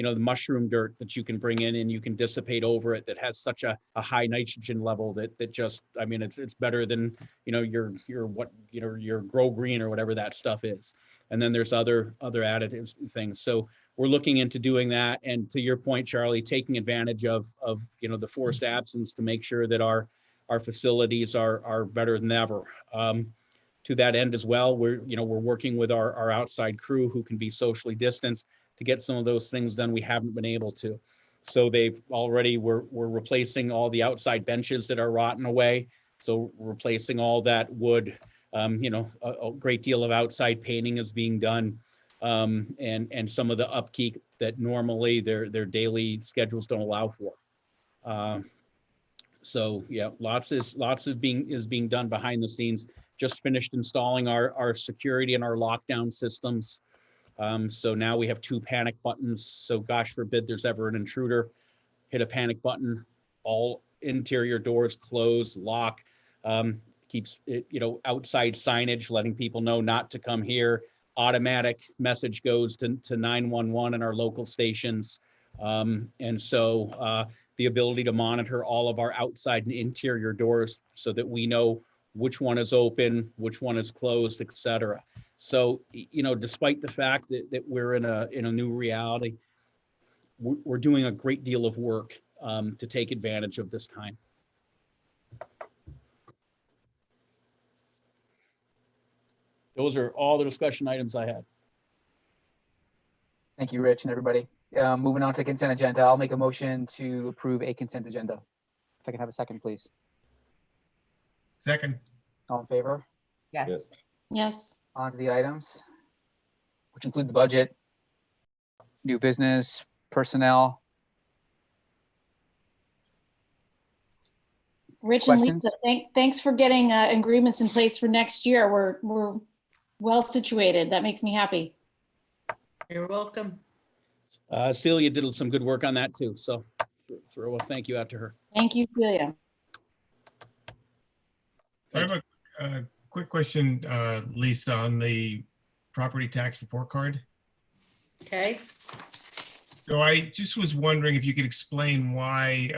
the mushroom dirt that you can bring in and you can dissipate over it that has such a high nitrogen level that just, it's better than, your Grow Green or whatever that stuff is. And then there's other additives and things. So we're looking into doing that. And to your point, Charlie, taking advantage of the forced absence to make sure that our facilities are better than ever. To that end as well, we're working with our outside crew who can be socially distanced to get some of those things done we haven't been able to. So we're replacing all the outside benches that are rotten away. So replacing all that wood, a great deal of outside painting is being done. And some of the upkeep that normally their daily schedules don't allow for. So yeah, lots is being done behind the scenes. Just finished installing our security and our lockdown systems. So now we have 2 panic buttons. So gosh forbid there's ever an intruder, hit a panic button, all interior doors close, lock, keeps it, outside signage, letting people know not to come here. Automatic message goes to 911 and our local stations. And so the ability to monitor all of our outside and interior doors so that we know which one is open, which one is closed, et cetera. So, despite the fact that we're in a new reality, we're doing a great deal of work to take advantage of this time. Those are all the discussion items I had. Thank you, Rich, and everybody. Moving on to consent agenda, I'll make a motion to approve a consent agenda. If I can have a second, please. Second. All in favor? Yes. Yes. On to the items, which include the budget, new business, personnel. Rich and Questions? Lisa, thanks for getting agreements in place for next year. We're well situated. That makes me happy. You're welcome. Celia did some good work on that too. So throw a thank you out to her. Thank you, Celia. So I have a quick question, Lisa, on the property tax report card. Okay. So I just was wondering if you could explain why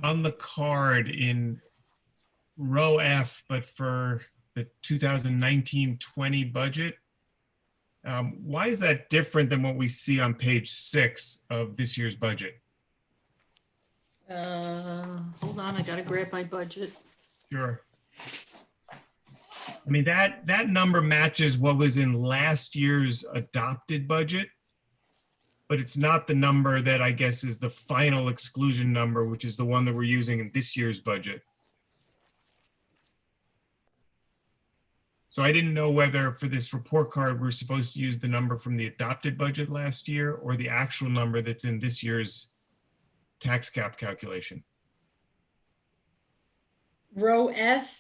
on the card in row F, but for the 2019-20 budget, why is that different than what we see on page 6 of this year's budget? Hold on, I gotta grab my budget. Sure. I mean, that number matches what was in last year's adopted budget, but it's not the number that I guess is the final exclusion number, which is the one that we're using in this year's budget. So I didn't know whether for this report card, we're supposed to use the number from the adopted budget last year or the actual number that's in this year's tax cap calculation. Row F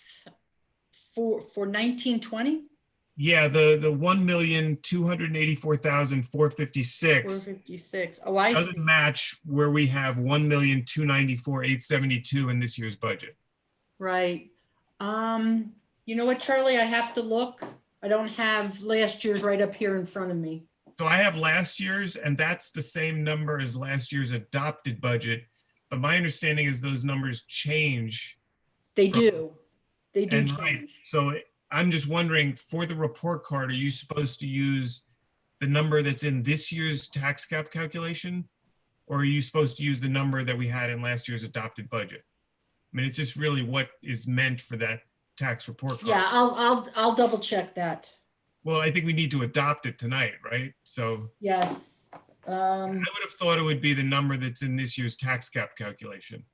for 1920, Yeah, the 1,284,456 456. Oh, I see. doesn't match where we have 1,294,872 in this year's budget. Right. You know what, Charlie, I have to look. I don't have last year's right up here in front of me. So I have last year's, and that's the same number as last year's adopted budget. But my understanding is those numbers change. They do. They do And right, change. so I'm just wondering, for the report card, are you supposed to use the number that's in this year's tax cap calculation? Or are you supposed to use the number that we had in last year's adopted budget? I mean, it's just really what is meant for that tax report card. Yeah, I'll double check that. Well, I think we need to adopt it tonight, right? So Yes. I would have thought it would be the number that's in this year's tax cap calculation.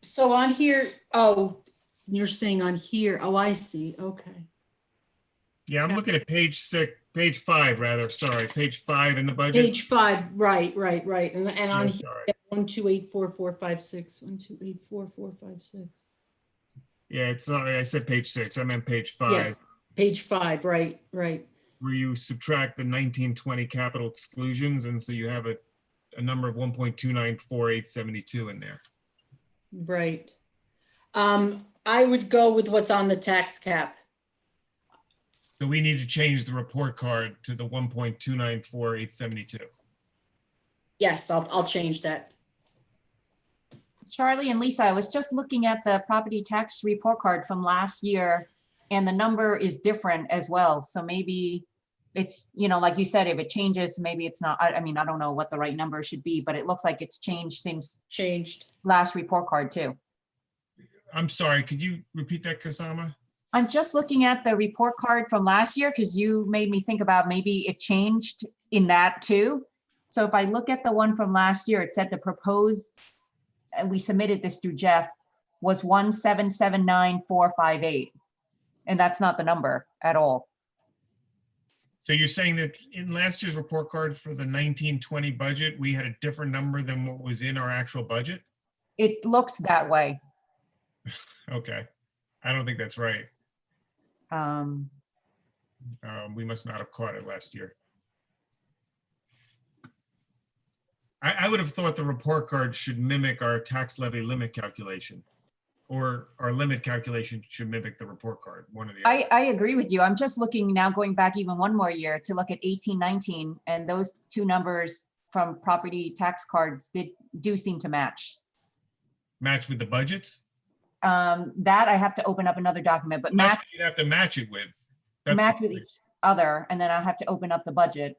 So on here, oh, you're saying on here. Oh, I see. Okay. Yeah, I'm Yeah. looking at page 5 rather, sorry, page 5 in the budget. Page 5, right. And Yeah, on here, sorry. 1284456, 1284456. Yeah, it's sorry, I said page 6, I meant page 5, Yes, page 5, right. where you subtract the 1920 capital exclusions, and so you have a number of 1,294,872 in there. Right. I would go with what's on the tax cap. So we need to change the report card to the 1,294,872. Yes, I'll change that. Charlie and Lisa, I was just looking at the property tax report card from last year, and the number is different as well. So maybe it's, like you said, if it changes, maybe it's not, I mean, I don't know what the right number should be, but it looks like it's changed since Changed. last report card too. I'm sorry, could you repeat that, Kasama? I'm just looking at the report card from last year because you made me think about maybe it changed in that too. So if I look at the one from last year, it said the proposed, and we submitted this through Jeff, was 1779458. And that's not the number at all. So you're saying that in last year's report card for the 1920 budget, we had a different number than what was in our actual budget? It looks that way. Okay, I don't think that's right. Um, We must not have caught it last year. I would have thought the report card should mimic our tax levy limit calculation, or our limit calculation should mimic the report card, one or the other. I agree with you. I'm just looking now, going back even one more year to look at 1819, and those two numbers from property tax cards do seem to match. Match with the budgets? That I have to open up another document, but That's match, what you'd have to match it with. That's the match with point. each other, and then I have to open up the budget.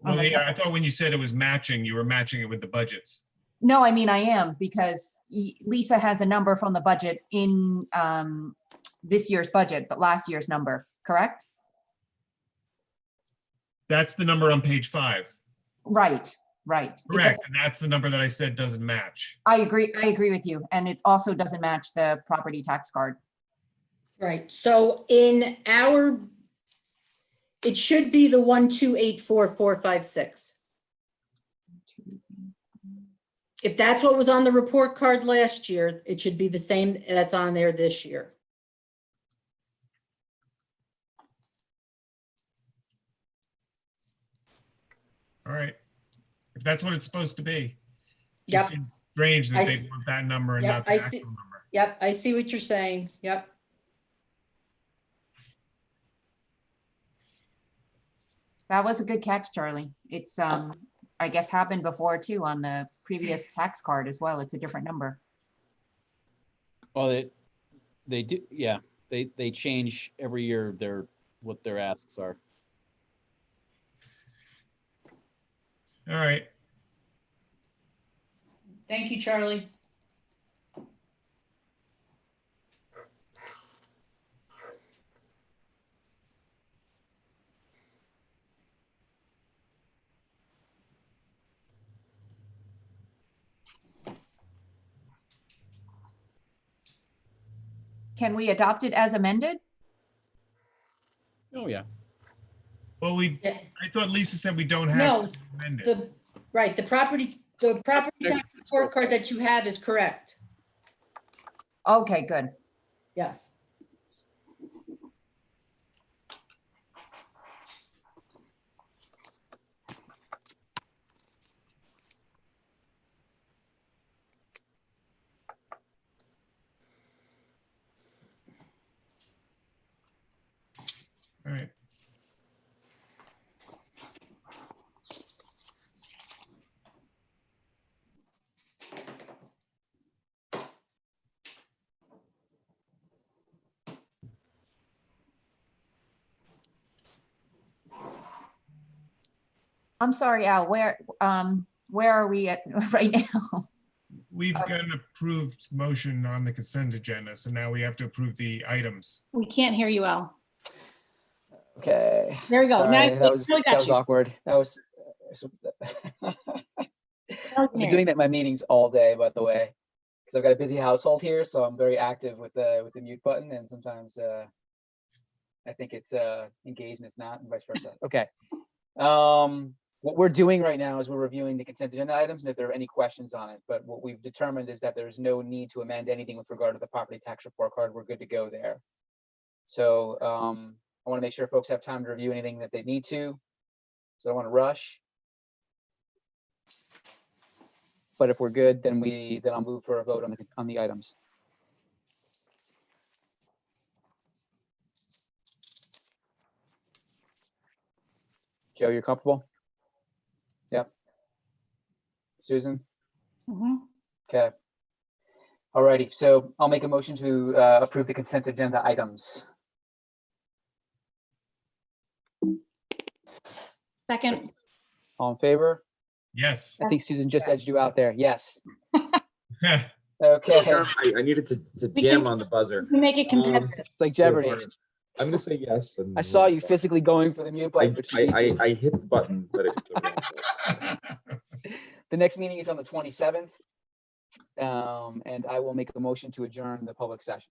Well, yeah, I thought when you said it was matching, you were matching it with the budgets. No, I mean, I am, because Lisa has a number from the budget in this year's budget, but last year's number, correct? That's the number on page 5. Right. Because Correct, and that's the number that I said doesn't match. I agree with you, and it also doesn't match the property tax card. Right. So in our, it should be the 1284456. If that's what was on the report card last year, it should be the same that's on there this year. All right. If that's what it's supposed to be. It Yep. just seems strange I that they s- want that number and Yep, not the I actual see. number. Yep, I see what you're saying. Yep. That was a good catch, Charlie. It's, I guess happened before too on the previous tax card as well. It's a different number. Well, they do, yeah, they change every year what their asks are. All right. Thank you, Charlie. Can we adopt it as amended? Oh, yeah. Well, Yeah. I thought Lisa said we don't have No, to amend it. the property tax report card that you have is correct. Okay, good. Yes. All right. I'm sorry, Al, where are we at right now? We've got an approved motion on the consent agenda, so now we have to approve the items. We can't hear you, Al. Okay. There we go. Now Sorry, that we got was you. awkward. That was. Now we I've can been hear doing you. that in my meetings all day, by the way, because I've got a busy household here, so I'm very active with the mute button, and sometimes I think it's engaged and it's not, and vice versa. Okay. What we're doing right now is we're reviewing the consent agenda items, and if there are any questions on it, but what we've determined is that there's no need to amend anything with regard to the property tax report card. We're good to go there. So I want to make sure folks have time to review anything that they need to. So I don't want to rush. But if we're good, then I'll move for a vote on the items. Joe, you're comfortable? Yep. Susan? Mhm. Okay. All righty. So I'll make a motion to approve the consent agenda items. Second. All in favor? Yes. I think Susan just edged you out there. Yes. Okay. I needed to We jam can- on the buzzer. We make it competitive. It's like Jeopardy. I'm gonna say yes. And I saw you physically going for the mute button. but you- I hit the button, but it was the wrong button. The next meeting is on the 27th. And I will make a motion to adjourn the public session.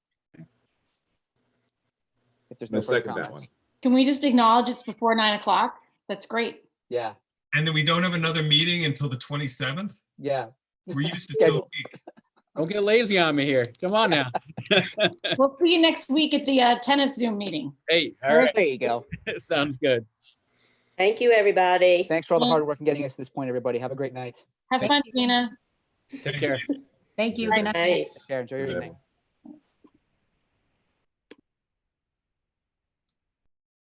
If there's no I'll further second that comments. Can we just acknowledge it's before 9 o'clock? That's great. Yeah, And then we don't have another meeting until the 27th? yeah. We're used to 2 a Schedule. week. Don't get lazy on me here. Come on now. We'll see you next week at the tennis Zoom meeting. Hey, all right. There you go. Sounds good. Thank you, everybody. Thanks for all the Yeah. hard work in getting us to this point, everybody. Have a great night. Have fun, Tina. Take care. Thank you. Good Good night. night. Take care. Enjoy your Yeah. evening.